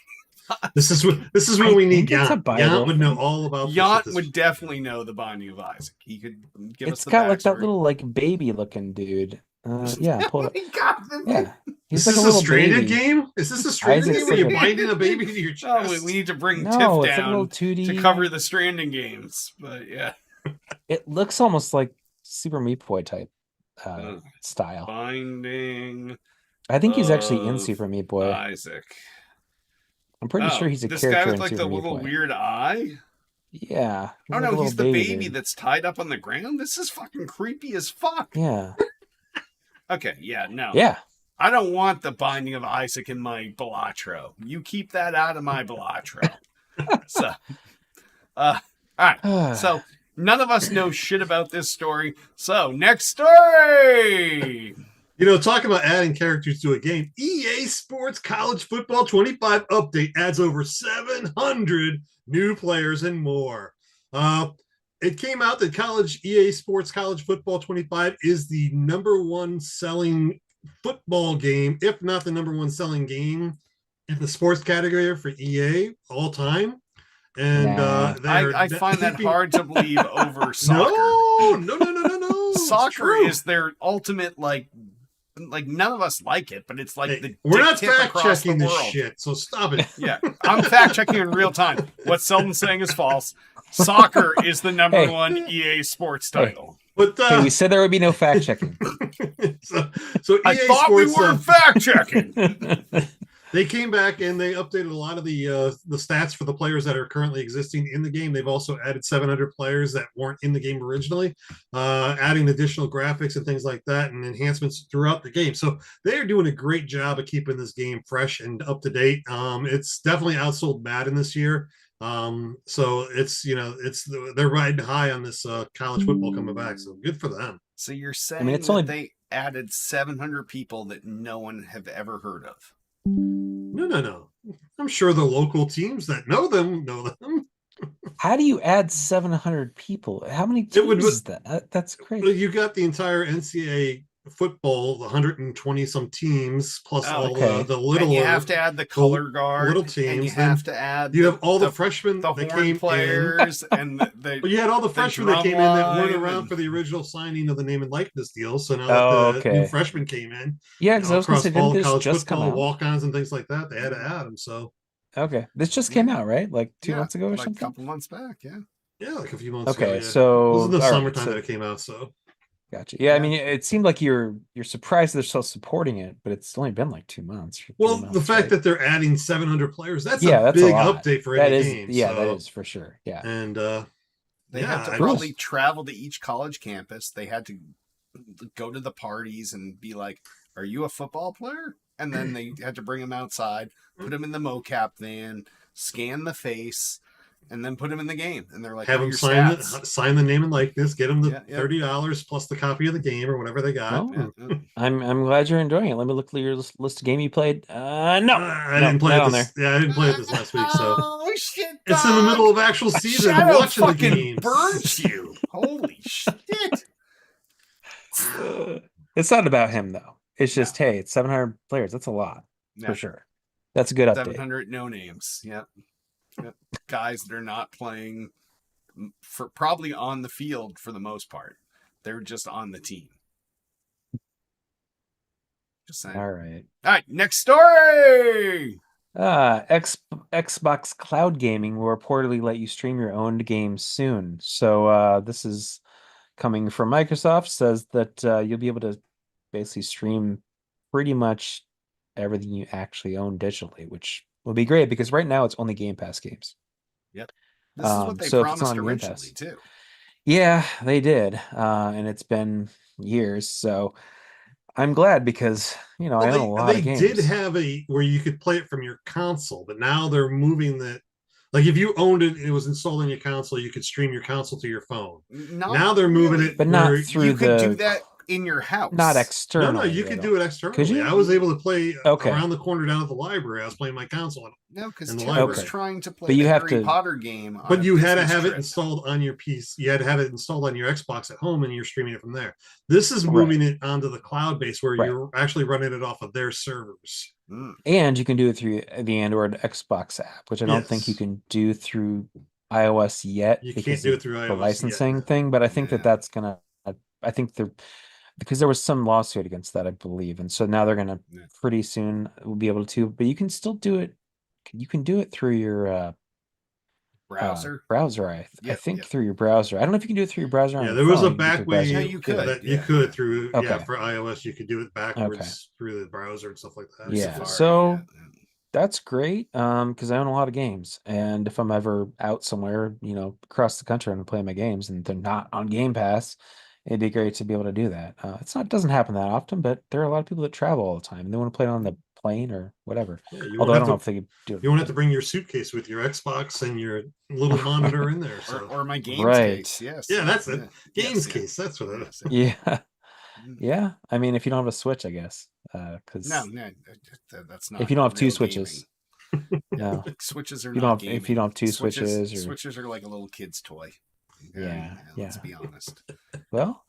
This is when we need Jan. Jan would know all about. Jan would definitely know the Binding of Isaac. He could give us the backstory. It's got like that little like baby looking dude. Yeah, pull it. Yeah. Is this a stranded game? Is this a stranded game where you're binding a baby to your chest? Oh, we need to bring Tiff down to cover the stranding games. But yeah. It looks almost like Super Meat Boy type style. Binding. I think he's actually in Super Meat Boy. Isaac. I'm pretty sure he's a character guy with in like Super the Meat little Boy. weird eye. Yeah. Oh no, he's the baby that's tied up on the ground. This is fucking creepy as fuck. Yeah. Okay, yeah, no. Yeah. I don't want the Binding of Isaac in my Balatro. You keep that out of my Balatro. So, all right. So, none of us know shit about this story. So, next story. You know, talking about adding characters to a game, EA Sports College Football 25 update adds over 700 new players and more. It came out that EA Sports College Football 25 is the #1 selling football game, if not the #1 selling game in the sports category for EA all time. And I find that hard to believe over soccer. No. Soccer is their ultimate like none of us like it, but it's like we're not fact checking this shit, so stop it. Yeah, I'm fact checking in real time. What Seldon's saying is false. Soccer is the #1 EA Sports title. But we said there would be no fact checking. so I EA thought Sports, we were fact checking. They came back and they updated a lot of the stats for the players that are currently existing in the game. They've also added 700 players that weren't in the game originally, adding additional graphics and things like that and enhancements throughout the game. So they're doing a great job of keeping this game fresh and up to date. It's definitely outsold Madden this year. So they're riding high on this college football coming back. So good for them. So you're saying they added 700 people that no one have ever heard of? No. I'm sure the local teams that know them. How do you add 700 people? How many teams is that? That's crazy. You got the entire NCAA football, 120 some teams plus all the little. And you have to add the color guard, little teams. And you have to add. You have all the freshmen that came players, and but you had all the freshmen that came in that weren't around for the original signing of the name and likeness deal. So now that the new freshmen came in, because I was going to say, didn't this just come out? Walk-ons and things like that, they had to add them. So this just came out, right? Like 2 months ago or something. A couple months back, yeah, like a few months ago. Okay, so it was in the summertime that it came out. So. Gotcha. Yeah, I mean, it seemed like you're surprised they're still supporting it, but it's only been like 2 months. The fact that they're adding 700 players, that's a big update for any game. Yeah, that is for sure. Yeah. And they had to probably travel to each college campus. They had to go to the parties and be like, "Are you a football player?" And then they had to bring them outside, put them in the mocap van, scan the face, and then put him in the game. And they're like, have them sign the name and likeness, get them the $30 plus the copy of the game or whatever they got. I'm glad you're enjoying it. Let me look at your list of game you played. No, I didn't play it on there. Yeah, I didn't play it this last week. So shit, it's in the middle of actual season. Watching the games. Burns you. Holy shit. It's not about him though. It's just hey, it's 700 players. That's a lot for sure. That's a good update. 700 no names. Yep. Guys that are not playing for probably on the field for the most part. They're just on the team. Just saying. All right. Next story. Xbox Cloud Gaming will reportedly let you stream your own games soon. So this is coming from Microsoft. Says that you'll be able to basically stream pretty much everything you actually own digitally, which will be great because right now it's only Game Pass games. Yep. This is what they promised originally too. Yeah, they did. And it's been years. So I'm glad because, I own a lot of games. They did have where you could play it from your console, but now they're moving that. Like if you owned it and it was installed on your console, you could stream your console to your phone. Now they're moving it. But not through you could do that in your house. Not externally. No, you could do it externally. I was able to play around the corner down at the library. I was playing my console. No, because Tim was trying to play the Harry Potter game. But you had to have it installed on your PC. You had to have it installed on your Xbox at home, and you're streaming it from there. This is moving it onto the cloud base where you're actually running it off of their servers. And you can do it through the Android Xbox app, which I don't think you can do through iOS yet. You can't do it through iOS the licensing thing, but I think that's gonna. I think because there was some lawsuit against that, I believe, and so now they're gonna pretty soon will be able to. But you can still do it. You can do it through your browser. I think through your browser. I don't know if you can do it through your browser. Yeah, there was a back way you could. You could through for iOS. You could do it backwards through the browser and stuff like that. Yeah, so that's great. Because I own a lot of games, and if I'm ever out somewhere, across the country, I'm playing my games, and they're not on Game Pass. It'd be great to be able to do that. It doesn't happen that often, but there are a lot of people that travel all the time and they want to play it on the plane or whatever. Yeah, although I don't know if they could do it. You won't have to bring your suitcase with your Xbox and your little monitor in there. So. or my games case. Yes. Yeah, that's it. Games case. That's what it is. Yeah. Yeah. I mean, if you don't have a Switch, I guess. Because no, that's not. If you don't have two Switches. No. Switches are not gaming. If you don't have two Switches. Switches are like a little kid's toy. Yeah. Let's be honest. Well,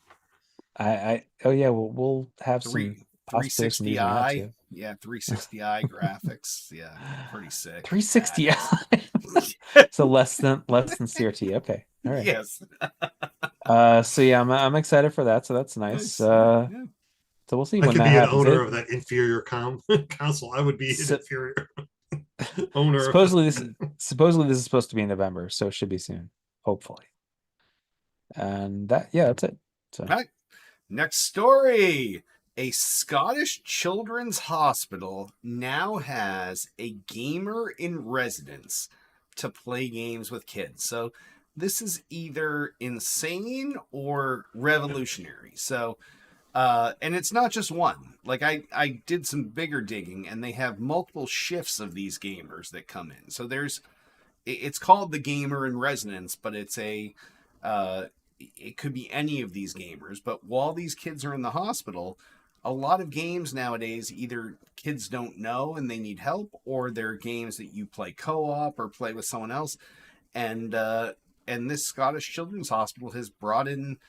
we'll have some 360i. Yeah, 360i graphics. Yeah, pretty sick. 360i. So less than CRT. Okay. All right. Yes. So yeah, I'm excited for that. So that's nice. So we'll see. I could be an owner of that inferior console. I would be an inferior owner. Supposedly this is supposed to be in November, so it should be soon, hopefully. And that's it. So. All right. Next story. A Scottish children's hospital now has a gamer in residence to play games with kids. So this is either insane or revolutionary. So, and it's not just one. Like I did some bigger digging, and they have multiple shifts of these gamers that come in. So it's called the gamer in residence, but it's it could be any of these gamers. But while these kids are in the hospital, a lot of games nowadays, either kids don't know and they need help, or they're games that you play co-op or play with someone else. And this Scottish Children's Hospital has brought in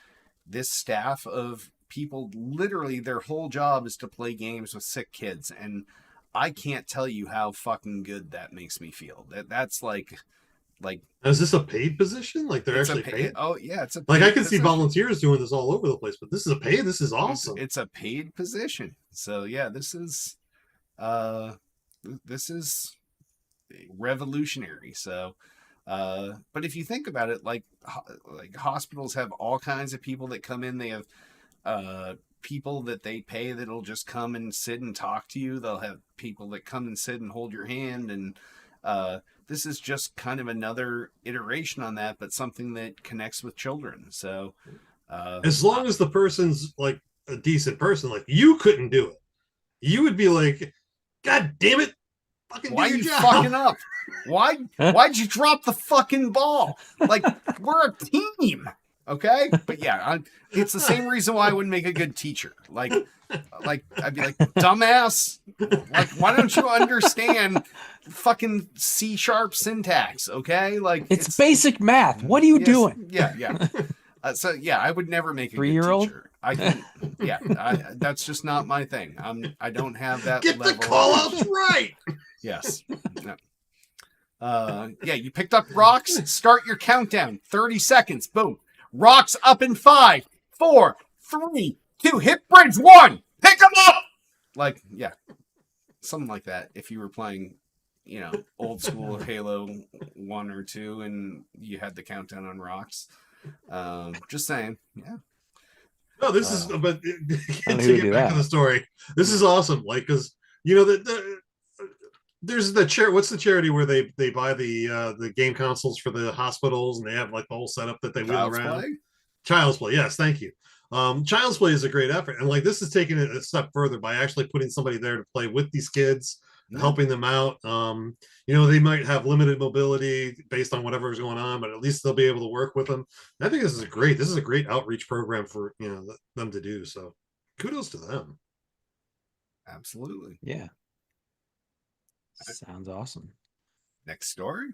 this staff of people. Literally, their whole job is to play games with sick kids. And I can't tell you how fucking good that makes me feel. That's like is this a paid position? Like they're actually paid? Oh yeah, it's a paid I can see volunteers doing this all over the place, but this is a paid. This is awesome. It's a paid position. So yeah, this is revolutionary. So but if you think about it, like hospitals have all kinds of people that come in. They have people that they pay that'll just come and sit and talk to you. They'll have people that come and sit and hold your hand, and this is just kind of another iteration on that, but something that connects with children. So as long as the person's like a decent person, like you couldn't do it. You would be like, God damn it. Why are you fucking up? Why'd you drop the fucking ball? Like, we're a team. Okay? But yeah, it's the same reason why I wouldn't make a good teacher. Like I'd be like, dumbass. Like, why don't you understand fucking C# syntax? Okay? Like, it's basic math. What are you doing? Yeah. So yeah, I would never make a 3-year-old good teacher. That's just not my thing. I don't have that. Get level the call outs right. Yes. No. You picked up rocks. Start your countdown. 30 seconds. Boom. Rocks up in 5, 4, 3, 2. Hit bridge 1. Pick them up. Like, yeah, something like that. If you were playing, old school Halo 1 or 2, and you had the countdown on rocks. Just saying. Yeah. No, this is. But to get back to the story, this is awesome. Like, because there's the what's the charity where they buy the game consoles for the hospitals, and they have like the whole setup that they wheel around. Child's Play. Yes, thank you. Child's Play is a great effort, and like this is taking it a step further by actually putting somebody there to play with these kids, helping them out. They might have limited mobility based on whatever's going on, but at least they'll be able to work with them. I think this is a great outreach program for them to do. So Kudos to them. Absolutely. Yeah. Sounds awesome. Next story.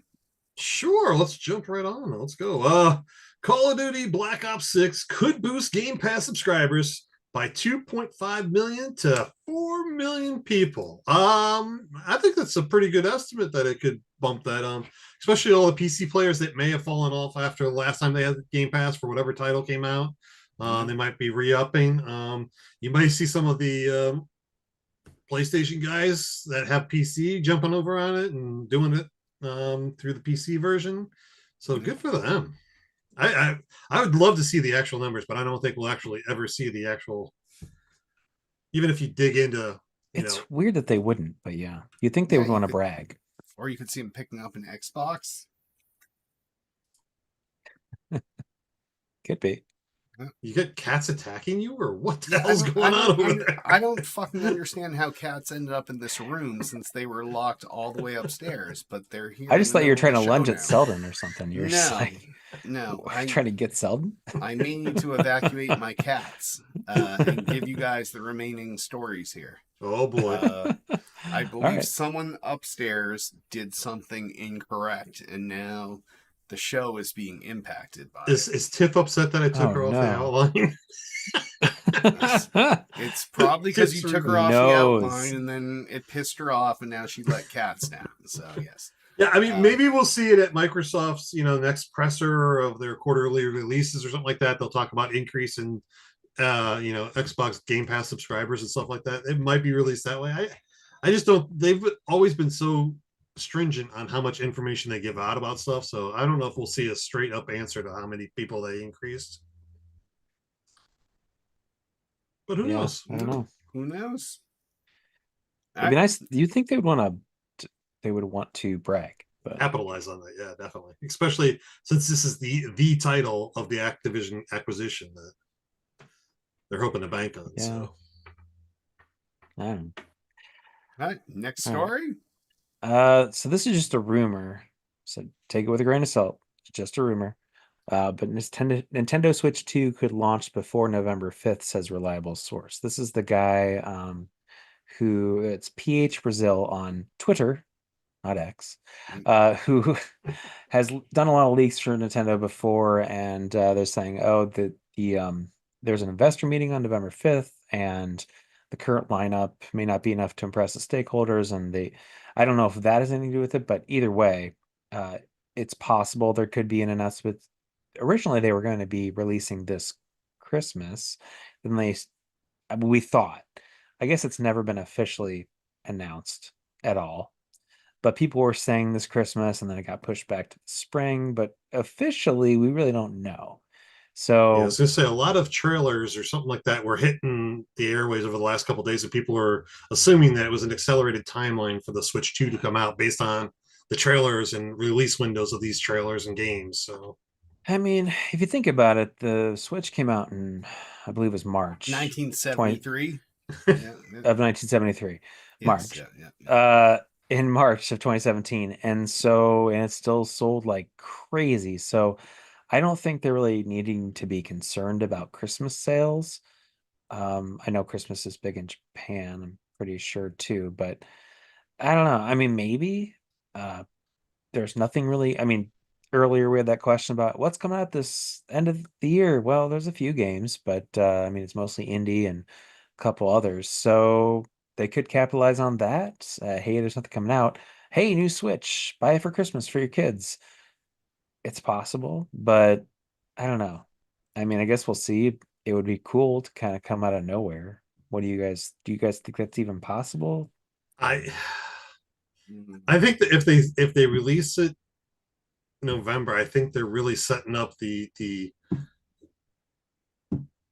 Sure, let's jump right on. Let's go. Call of Duty Black Ops 6 could boost Game Pass subscribers by 2.5 million to 4 million people. I think that's a pretty good estimate that it could bump that, especially all the PC players that may have fallen off after the last time they had Game Pass for whatever title came out. They might be re-upping. You might see some of the PlayStation guys that have PC jumping over on it and doing it through the PC version. So good for them. I would love to see the actual numbers, but I don't think we'll actually ever see the actual. Even if you dig into, it's weird that they wouldn't, but yeah, you'd think they would want to brag. Or you could see them picking up an Xbox. Could be. You get cats attacking you, or what the hell's going on over there? I don't fucking understand how cats ended up in this room since they were locked all the way upstairs, but they're here. I just thought you were trying to lunge at Selden or something. You're just like, no, I'm trying to get Selden. I may need to evacuate my cats and give you guys the remaining stories here. Oh boy. I believe someone upstairs did something incorrect, and now the show is being impacted by it. Is Tiff upset that I took her off the outline? It's probably because you took her off the outline, and then it pissed her off, and now she let cats down. So yes. Yeah, I mean, maybe we'll see it at Microsoft's, next presser of their quarterly releases or something like that. They'll talk about increase in, Xbox Game Pass subscribers and stuff like that. It might be released that way. I just don't. They've always been so stringent on how much information they give out about stuff, so I don't know if we'll see a straight up answer to how many people they increased, but who knows? I don't know. Who knows? It'd be nice. You think they would want to brag, but capitalize on that? Yeah, definitely, especially since this is the title of the Activision acquisition that they're hoping to bank on. So all right, next story. So this is just a rumor. So take it with a grain of salt. It's just a rumor. But Nintendo Switch 2 could launch before November 5th, says reliable source. This is the guy who it's PH Brazil on Twitter, not X, who has done a lot of leaks for Nintendo before, and they're saying, there's an investor meeting on November 5th, and the current lineup may not be enough to impress the stakeholders, and I don't know if that has anything to do with it, but either way, it's possible there could be an announcement. Originally, they were going to be releasing this Christmas, then we thought, I guess it's never been officially announced at all, but people were saying this Christmas, and then it got pushed back to the spring, but officially, we really don't know. So I was going to say a lot of trailers or something like that were hitting the airways over the last couple of days, and people were assuming that it was an accelerated timeline for the Switch 2 to come out based on the trailers and release windows of these trailers and games. So, I mean, if you think about it, the Switch came out in, I believe it was March 1973 of 1973. Yes, March. Yeah. In March of 2017, and it still sold like crazy. So I don't think they're really needing to be concerned about Christmas sales. I know Christmas is big in Japan, I'm pretty sure too, but I don't know. I mean, maybe there's nothing really. I mean, earlier we had that question about what's coming out this end of the year. Well, there's a few games, but I mean, it's mostly indie and a couple others. So they could capitalize on that. Hey, there's nothing coming out. Hey, new Switch, buy it for Christmas for your kids. It's possible, but I don't know. I mean, I guess we'll see. It would be cool to kind of come out of nowhere. Do you guys think that's even possible? I think that if they release it November, I think they're really setting up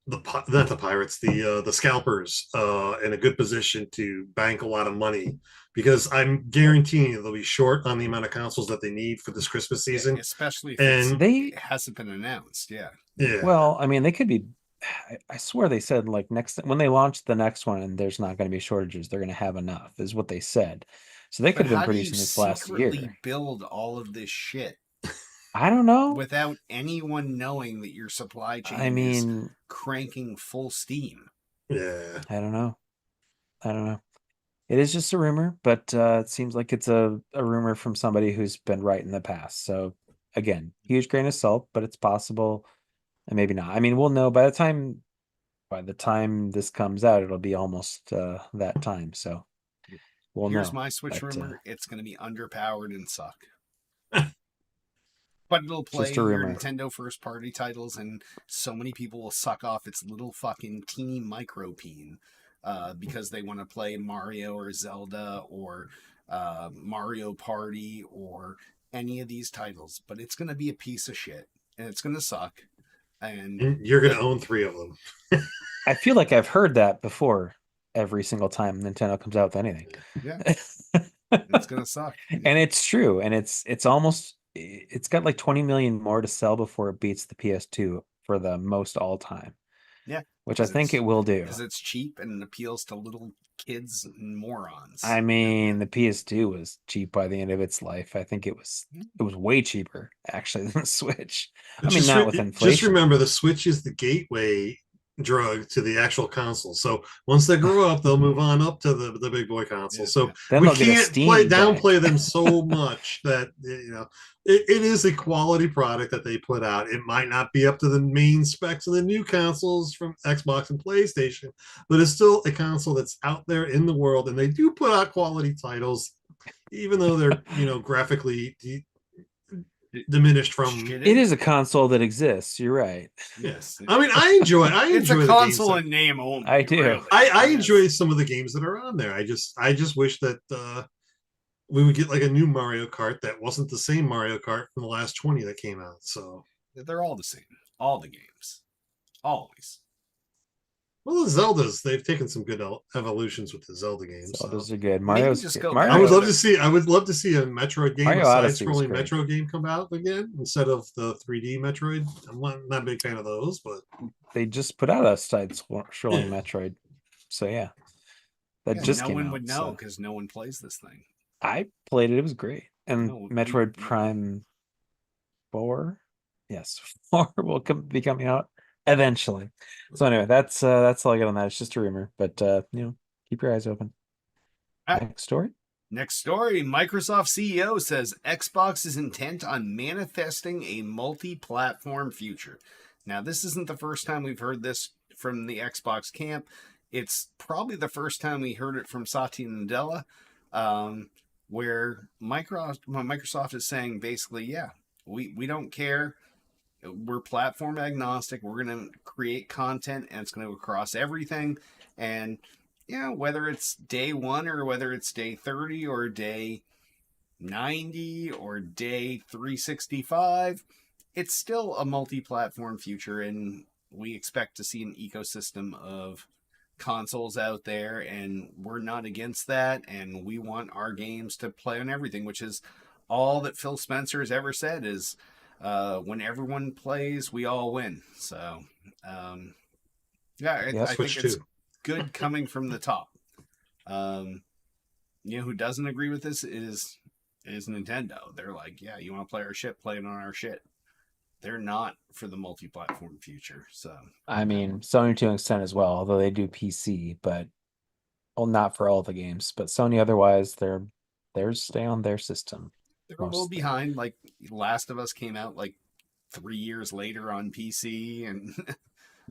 not the pirates, the scalpers in a good position to bank a lot of money, because I'm guaranteeing they'll be short on the amount of consoles that they need for this Christmas season, especially if it hasn't been announced. Yeah. Well, I mean, they could be. I swear they said like when they launch the next one, and there's not going to be shortages. They're going to have enough, is what they said. So they could have been producing this last year. Build all of this shit. I don't know. Without anyone knowing that your supply chain is cranking full steam. Yeah. I don't know. It is just a rumor, but it seems like it's a rumor from somebody who's been right in the past. So again, huge grain of salt, but it's possible and maybe not. I mean, we'll know by the time this comes out, it'll be almost that time. So we'll Here's know. my Switch But rumor. It's going to be underpowered and suck. But it'll play just a your rumor. Nintendo first party titles, and so many people will suck off its little fucking teeny micro peen because they want to play Mario or Zelda or Mario Party or any of these titles. But it's going to be a piece of shit, and it's going to suck. And you're going to own 3 of them. I feel like I've heard that before every single time Nintendo comes out with anything. Yeah. It's going to suck. And it's true. And it's got like 20 million more to sell before it beats the PS2 for the most all time. Yeah. Which I think it will do. Because it's cheap and it appeals to little kids and morons. I mean, the PS2 was cheap by the end of its life. I think it was way cheaper actually than the Switch. I mean, not with inflation. Just remember, the Switch is the gateway drug to the actual console. So once they grow up, they'll move on up to the big boy console. So then we can't downplay them so much that it is a quality product that they put out. It might not be up to the main specs of the new consoles from Xbox and PlayStation, but it's still a console that's out there in the world, and they do put out quality titles, even though they're graphically diminished from. It is a console that exists. You're right. Yes. I mean, I enjoy it's a console in name only. I do. Really. I enjoy some of the games that are on there. I just wish that we would get like a new Mario Kart that wasn't the same Mario Kart from the last 20 that came out. So they're all the same. All the games. Always. Well, the Zeldas, they've taken some good evolutions with the Zelda games. Zeldas are good. Mario's just good. I would love to see a Metroid game, Mario a side-scrolling Odyssey Metroid game come out again instead of the 3D Metroid. I'm not a big fan of those, but they just put out a side-scrolling Metroid. So yeah. That just came out. No one would know because no one plays this thing. I played it. It was great. And Metroid Prime 4? Yes, 4 will be coming out eventually. So anyway, that's all I got on that. It's just a rumor, but keep your eyes open. Next story. Microsoft CEO says Xbox is intent on manifesting a multi-platform future. Now, this isn't the first time we've heard this from the Xbox camp. It's probably the first time we heard it from Satya Nadella, where Microsoft is saying basically, yeah, we don't care. We're platform agnostic. We're going to create content, and it's going to go across everything. And whether it's day 1 or whether it's day 30 or day 90 or day 365, it's still a multi-platform future, and we expect to see an ecosystem of consoles out there, and we're not against that, and we want our games to play on everything, which is all that Phil Spencer has ever said is when everyone plays, we all win. So I think it's good coming from the top. Who doesn't agree with this is Nintendo. They're like, yeah, you want to play our shit, play it on our shit. They're not for the multi-platform future. So I mean, Sony to an extent as well, although they do PC, but not for all the games. But Sony otherwise, they're stay on their system. They're a little behind. Like Last of Us came out like 3 years later on PC, and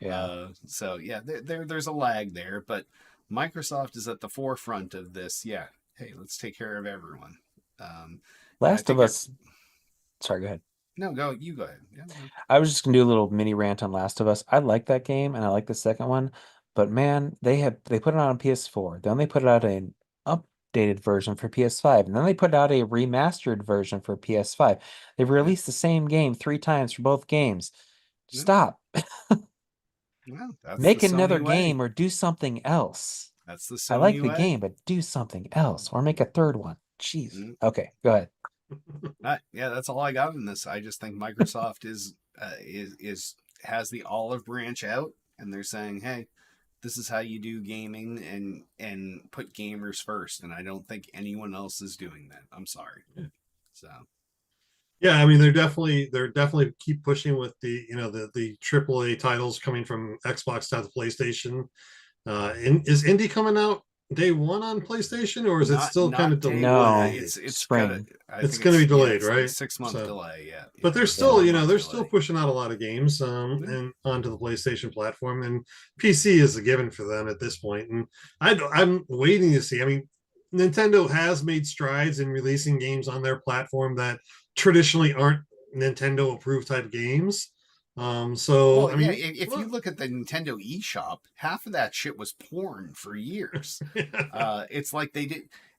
there's a lag there. But Microsoft is at the forefront of this. Yeah, hey, let's take care of everyone. Last of Us. Sorry, go ahead. No, you go ahead. Yeah. I was just gonna do a little mini rant on Last of Us. I like that game and I like the second one, but man, they put it out on PS4. Then they put it out an updated version for PS5, and then they put out a remastered version for PS5. They've released the same game 3 times for both games. Stop. Make another game or do something else. That's the Sony I like the game, but do something else or make a third one. Jeez. Okay, go ahead. That's all I got in this. I just think Microsoft has the olive branch out, and they're saying, hey, this is how you do gaming and put gamers first. And I don't think anyone else is doing that. I'm sorry. So I mean, they're definitely keep pushing with the AAA titles coming from Xbox down to PlayStation. Is Indy coming out day one on PlayStation, or is it still kind of delayed? No, it's spring. It's going to be delayed, right? Like 6-month delay, yeah. But they're still, they're still pushing out a lot of games and onto the PlayStation platform, and PC is a given for them at this point. And I'm waiting to see. I mean, Nintendo has made strides in releasing games on their platform that traditionally aren't Nintendo approved type games. So I mean, if you look at the Nintendo eShop, half of that shit was porn for years. It's like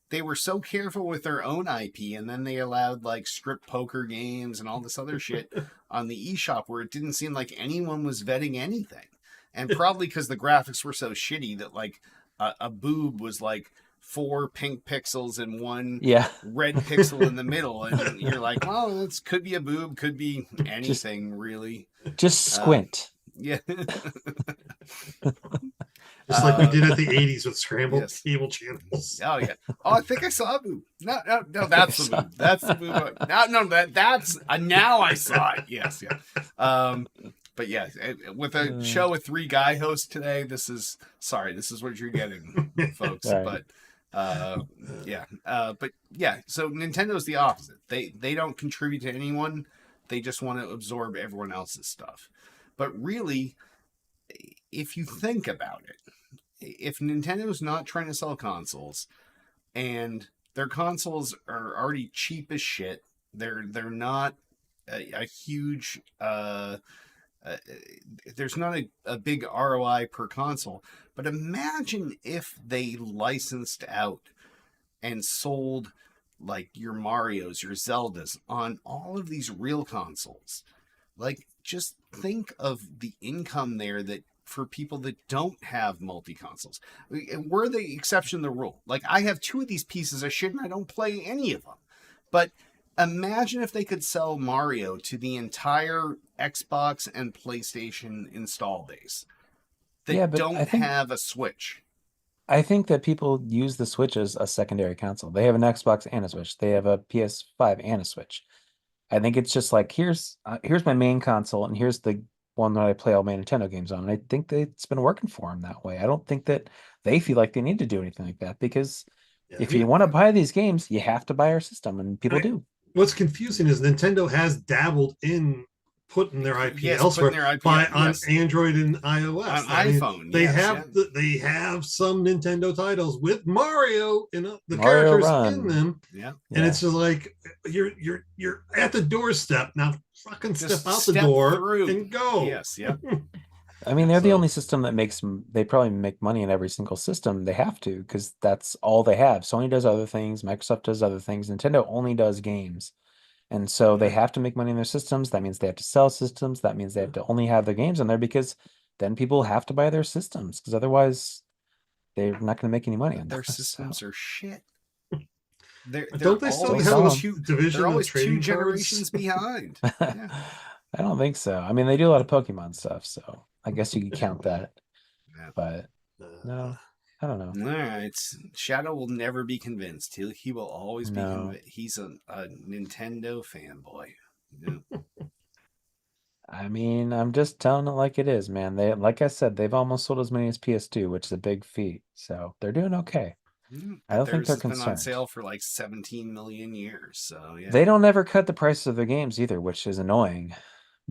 they were so careful with their own IP, and then they allowed like strip poker games and all this other shit on the eShop where it didn't seem like anyone was vetting anything. And probably because the graphics were so shitty that like a boob was like 4 pink pixels and 1 red pixel in the middle, and you're like, well, this could be a boob, could be anything, really. Just squint. Yeah. Just like we did at the 80s with scrambled cable channels. Oh yeah. Oh, I think I saw a boob. No, that's the boob. That's the boob. No, that's now I saw it. Yes, yeah. But yeah, with a show with 3 guy hosts today, this is what you're getting, folks. Right. But so Nintendo's the opposite. They don't contribute to anyone. They just want to absorb everyone else's stuff. But really, if you think about it, if Nintendo's not trying to sell consoles, and their consoles are already cheap as shit, they're not a huge there's not a big ROI per console. But imagine if they licensed out and sold like your Marios, your Zeldas on all of these real consoles. Like, just think of the income there that for people that don't have multi-consoles. We're the exception to the rule. Like, I have 2 of these pieces of shit and I don't play any of them. But imagine if they could sell Mario to the entire Xbox and PlayStation install base that don't have a Switch. I think that people use the Switch as a secondary console. They have an Xbox and a Switch. They have a PS5 and a Switch. I think it's just like, here's my main console, and here's the one that I play all my Nintendo games on. And I think that it's been working for them that way. I don't think that they feel like they need to do anything like that, because if you want to buy these games, you have to buy our system, and people do. What's confusing is Nintendo has dabbled in putting their IP elsewhere on Android and iOS. On iPhone. They have some Nintendo titles with Mario and the characters in them. Yeah. And it's just like, you're at the doorstep now. Fucking step out the door and go. Yes. Yeah. I mean, they're the only system that they probably make money in every single system. They have to, because that's all they have. Sony does other things. Microsoft does other things. Nintendo only does games. And so they have to make money in their systems. That means they have to sell systems. That means they have to only have their games in there, because then people have to buy their systems, because otherwise they're not going to make any money on their systems. Are shit. Don't they still have a division? They're always 2 generations behind. Yeah. I don't think so. I mean, they do a lot of Pokemon stuff, so I guess you could count that. Yeah. But no, I don't know. No, Shadow will never be convinced. He will always be convinced. He's a Nintendo fanboy. Yeah. I mean, I'm just telling it like it is, man. They, like I said, they've almost sold as many as PS2, which is a big feat. So they're doing okay. I don't think they're concerned. Been on sale for like 17 million years. So yeah. They don't ever cut the price of their games either, which is annoying.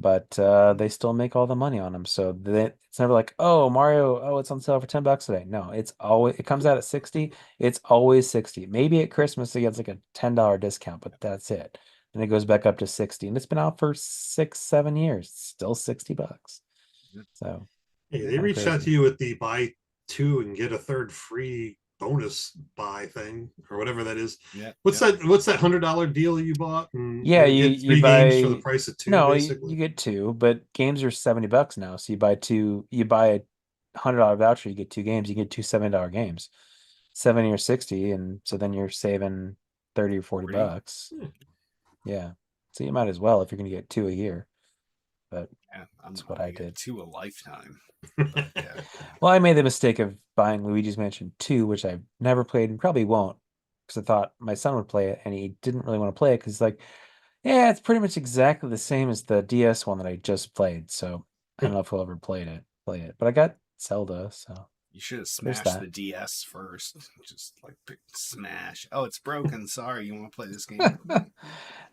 But they still make all the money on them. So it's never like, oh, Mario, it's on sale for $10 today. No, it comes out at 60. It's always 60. Maybe at Christmas it gets like a $10 discount, but that's it. And it goes back up to 60. And it's been out for 6-7 years. It's still $60. So they reached out to you with the buy 2 and get a 3rd free bonus buy thing, or whatever that is. Yeah. What's that $100 deal you bought? And you buy games for the price of 2. No, you get 2, but games are $70 now. So you buy 2. You buy a $100 voucher, you get 2 games. You get 2 $70 games, 70 or 60, and so then you're saving 30 or 40 bucks. Yeah, so you might as well if you're going to get 2 a year. But that's what I did. 2 a lifetime. But, yeah. Well, I made the mistake of buying Luigi's Mansion 2, which I've never played and probably won't, because I thought my son would play it, and he didn't really want to play it because, like, yeah, it's pretty much exactly the same as the DS one that I just played. So I don't know if he'll ever play it. But I got Zelda, so You should have smashed the DS first. Just like smash. Oh, it's broken. Sorry, you want to play this game?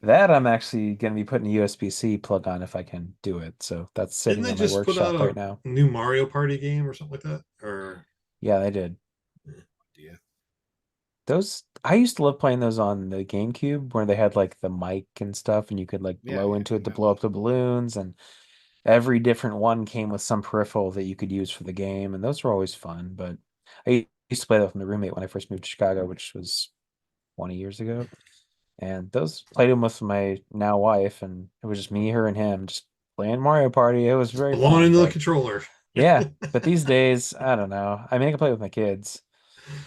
That I'm actually going to be putting a USB-C plug on if I can do it. So that's sitting in my workshop right now. New Mario Party game or something like that? Or yeah, they did. Yeah. Those I used to love playing those on the GameCube where they had like the mic and stuff, and you could like blow into it to blow up the balloons, and every different one came with some peripheral that you could use for the game, and those were always fun. But I used to play that with my roommate when I first moved to Chicago, which was 20 years ago. And those played them with my now wife, and it was just me, her, and him just playing Mario Party. It was very blowing into the controller. Yeah, but these days, I don't know. I mean, I can play with my kids,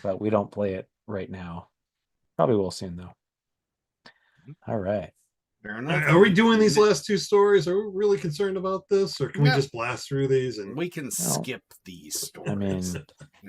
but we don't play it right now. Probably will soon, though. All right. Fair enough. Are we doing these last two stories? Are we really concerned about this, or can we just blast through these? And we can skip these stories. I mean,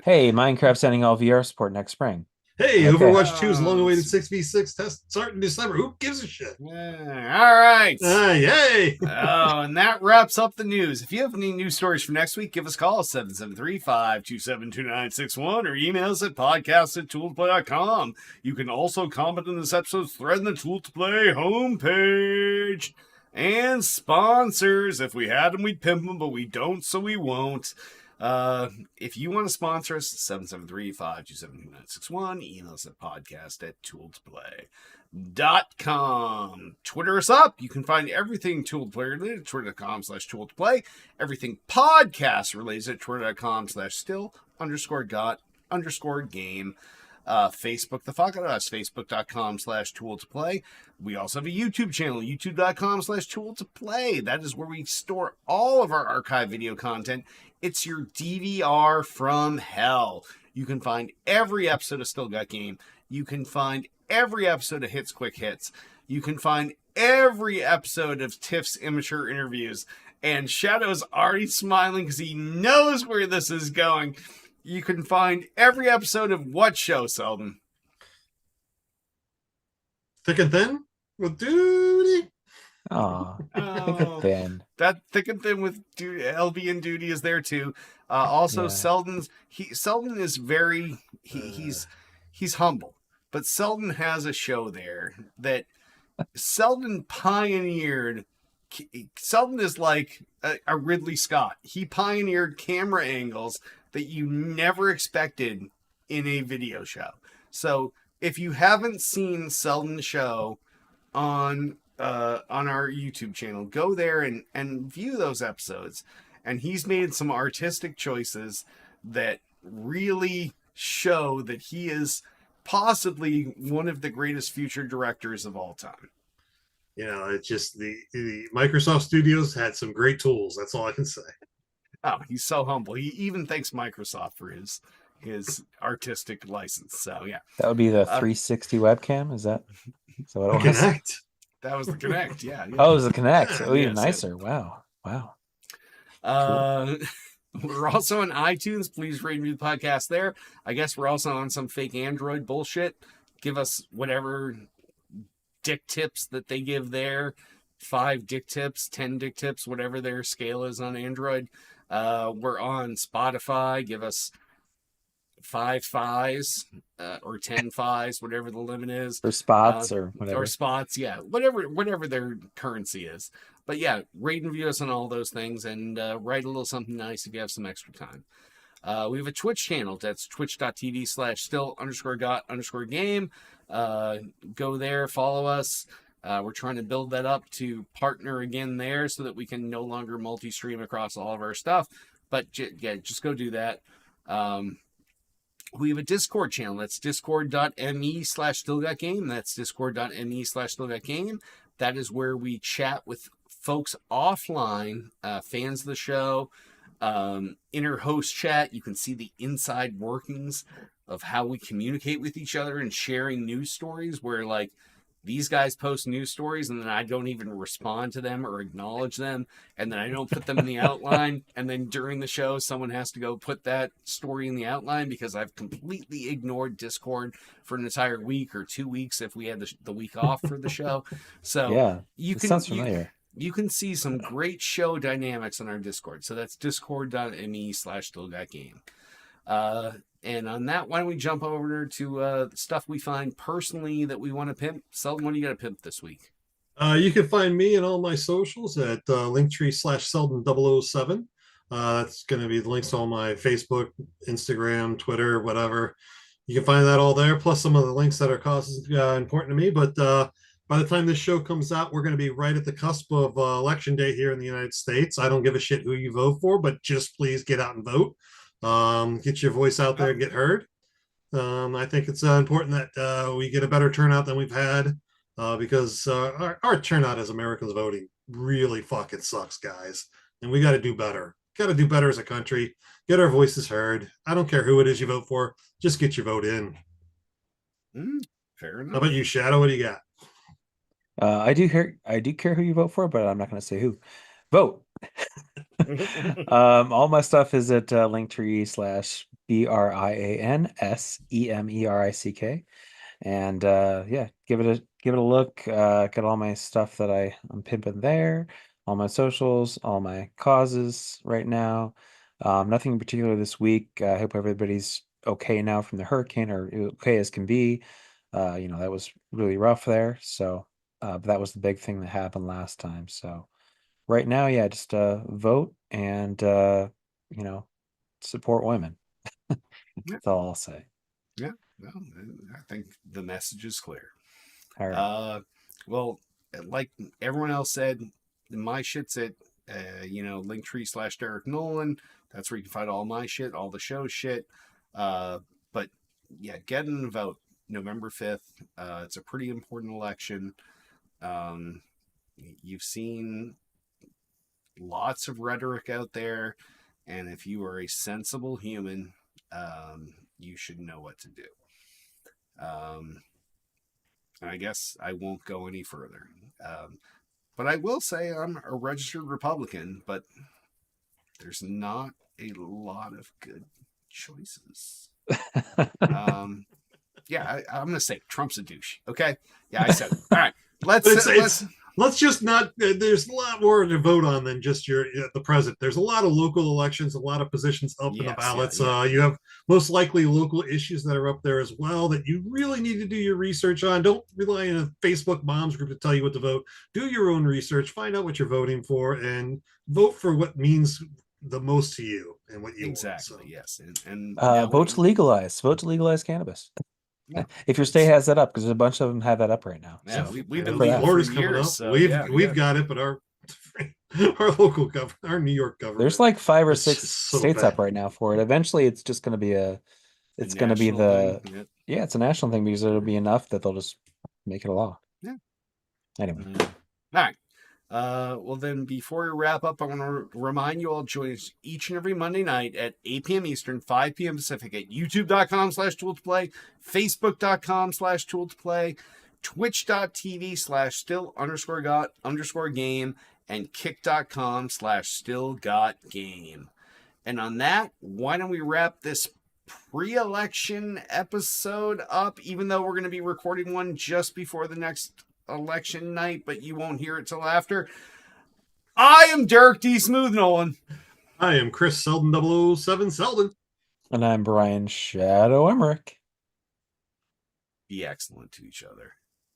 hey, Minecraft's ending all VR support next spring. Hey, Overwatch 2's long-awaited 6v6 test starting in December. Who gives a shit? Yeah, all right. Yay. Oh, and that wraps up the news. If you have any news stories for next week, give us a call, 773-527-2961, or email us at podcast@tooltoplay.com. You can also comment on this episode's thread in the Tool to Play homepage. And sponsors. If we had them, we'd pimp them, but we don't, so we won't. If you want to sponsor us, 773-527-2961. Email us at podcast@tooltoplay.com. Twitter us up. You can find everything Tool to Play related at twitter.com/tooltoplay. Everything podcast related at twitter.com/still_got_game. Facebook, the fuck out of us, facebook.com/tool-to-play. We also have a YouTube channel, youtube.com/tool-to-play. That is where we store all of our archive video content. It's your DVR from hell. You can find every episode of Still Got Game. You can find every episode of Hits Quick Hits. You can find every episode of Tiff's immature interviews. And Shadow's already smiling because he knows where this is going. You can find every episode of what show, Selden? Thick and Thin with Duty. Thick and Thin. That Thick and Thin with LB and Duty is there too. Also, Selden is very he's humble, but Selden has a show there that Selden pioneered. Selden is like a Ridley Scott. He pioneered camera angles that you never expected in a video show. So if you haven't seen Selden's show on our YouTube channel, go there and view those episodes. And he's made some artistic choices that really show that he is possibly one of the greatest future directors of all time. You know, it's just the Microsoft Studios had some great tools. That's all I can say. Oh, he's so humble. He even thanks Microsoft for his artistic license. So yeah, that would be the 360 webcam. Is that what it was? Kinect. That was the Kinect. Yeah. Oh, it was the Kinect. Oh, even nicer. Wow. Cool. We're also on iTunes. Please rate and review the podcast there. I guess we're also on some fake Android bullshit. Give us whatever dick tips that they give there. 5 dick tips, 10 dick tips, whatever their scale is on Android. We're on Spotify. Give us 5 fives or 10 fives, whatever the limit is. Or spots or whatever. Or spots, yeah. Whatever their currency is. But yeah, rate and review us on all those things and write a little something nice if you have some extra time. We have a Twitch channel. That's twitch.tv/still_got_game. Go there, follow us. We're trying to build that up to partner again there so that we can no longer multi-stream across all of our stuff. But just go do that. We have a Discord channel. That's discord.me/stillgotgame. That's discord.me/stillgotgame. That is where we chat with folks offline, fans of the show, inner host chat. You can see the inside workings of how we communicate with each other and sharing news stories where like these guys post news stories and then I don't even respond to them or acknowledge them. And then I don't put them in the outline. And then during the show, someone has to go put that story in the outline because I've completely ignored Discord for an entire week or 2 weeks if we had the week off for the show. So yeah, sounds familiar. You can see some great show dynamics on our Discord. So that's discord.me/stillgotgame. And on that, why don't we jump over to stuff we find personally that we want to pimp? Seldon, what do you got to pimp this week? You can find me and all my socials at linktree/Seldon007. That's going to be the links to all my Facebook, Instagram, Twitter, whatever. You can find that all there, plus some of the links that are causes important to me. But by the time this show comes out, we're going to be right at the cusp of election day here in the United States. I don't give a shit who you vote for, but just please get out and vote. Get your voice out there and get heard. I think it's important that we get a better turnout than we've had. Because our turnout as Americans voting really fucking sucks, guys. And we got to do better. Got to do better as a country. Get our voices heard. I don't care who it is you vote for. Just get your vote in. Fair enough. How about you, Shadow? What do you got? I do care who you vote for, but I'm not going to say who. Vote. All my stuff is at linktree/BRIANSEMERICK. And give it a look. Got all my stuff that I'm pimping there, all my socials, all my causes right now. Nothing in particular this week. I hope everybody's okay now from the hurricane, or okay as can be. That was really rough there. So that was the big thing that happened last time. So right now, just vote and support women. That's all I'll say. Yeah. Well, I think the message is clear. All right. Well, like everyone else said, my shit's at Linktree/Derek Nolan. That's where you can find all my shit, all the show shit. But yeah, get in and vote November 5th. It's a pretty important election. You've seen lots of rhetoric out there, and if you are a sensible human, you should know what to do. I guess I won't go any further. But I will say I'm a registered Republican, but there's not a lot of good choices. I'm going to say Trump's a douche. Okay? Yeah, I said it. All right. Let's just not. There's a lot more to vote on than just the president. There's a lot of local elections, a lot of positions up in the ballots. You have most likely local issues that are up there as well that you really need to do your research on. Don't rely on a Facebook moms group to tell you what to vote. Do your own research. Find out what you're voting for, and vote for what means the most to you and what you want. Exactly. Yes, and vote to legalize. Vote to legalize cannabis. Yeah. If your state has that up, because a bunch of them have that up right now. Yeah, so we've been Florida's coming up. So we've got it, but our local government, our New York government, there's like 5 or 6 states up right now for it. Eventually, it's just going to be it's a national thing because it'll be enough that they'll just make it a law. Yeah. Anyway. All right. Well, then, before we wrap up, I want to remind you all join us each and every Monday night at 8 p.m. Eastern, 5 p.m. Pacific at youtube.com/tool2play, facebook.com/tool2play, twitch.tv/still_got_game, and kick.com/stillgotgame. And on that, why don't we wrap this pre-election episode up, even though we're going to be recording one just before the next election night, but you won't hear it till after. I am Derek D. Smooth Nolan. I am Chris Seldon007 Seldon. And I'm Brian Shadow Emmerich. Be excellent to each other.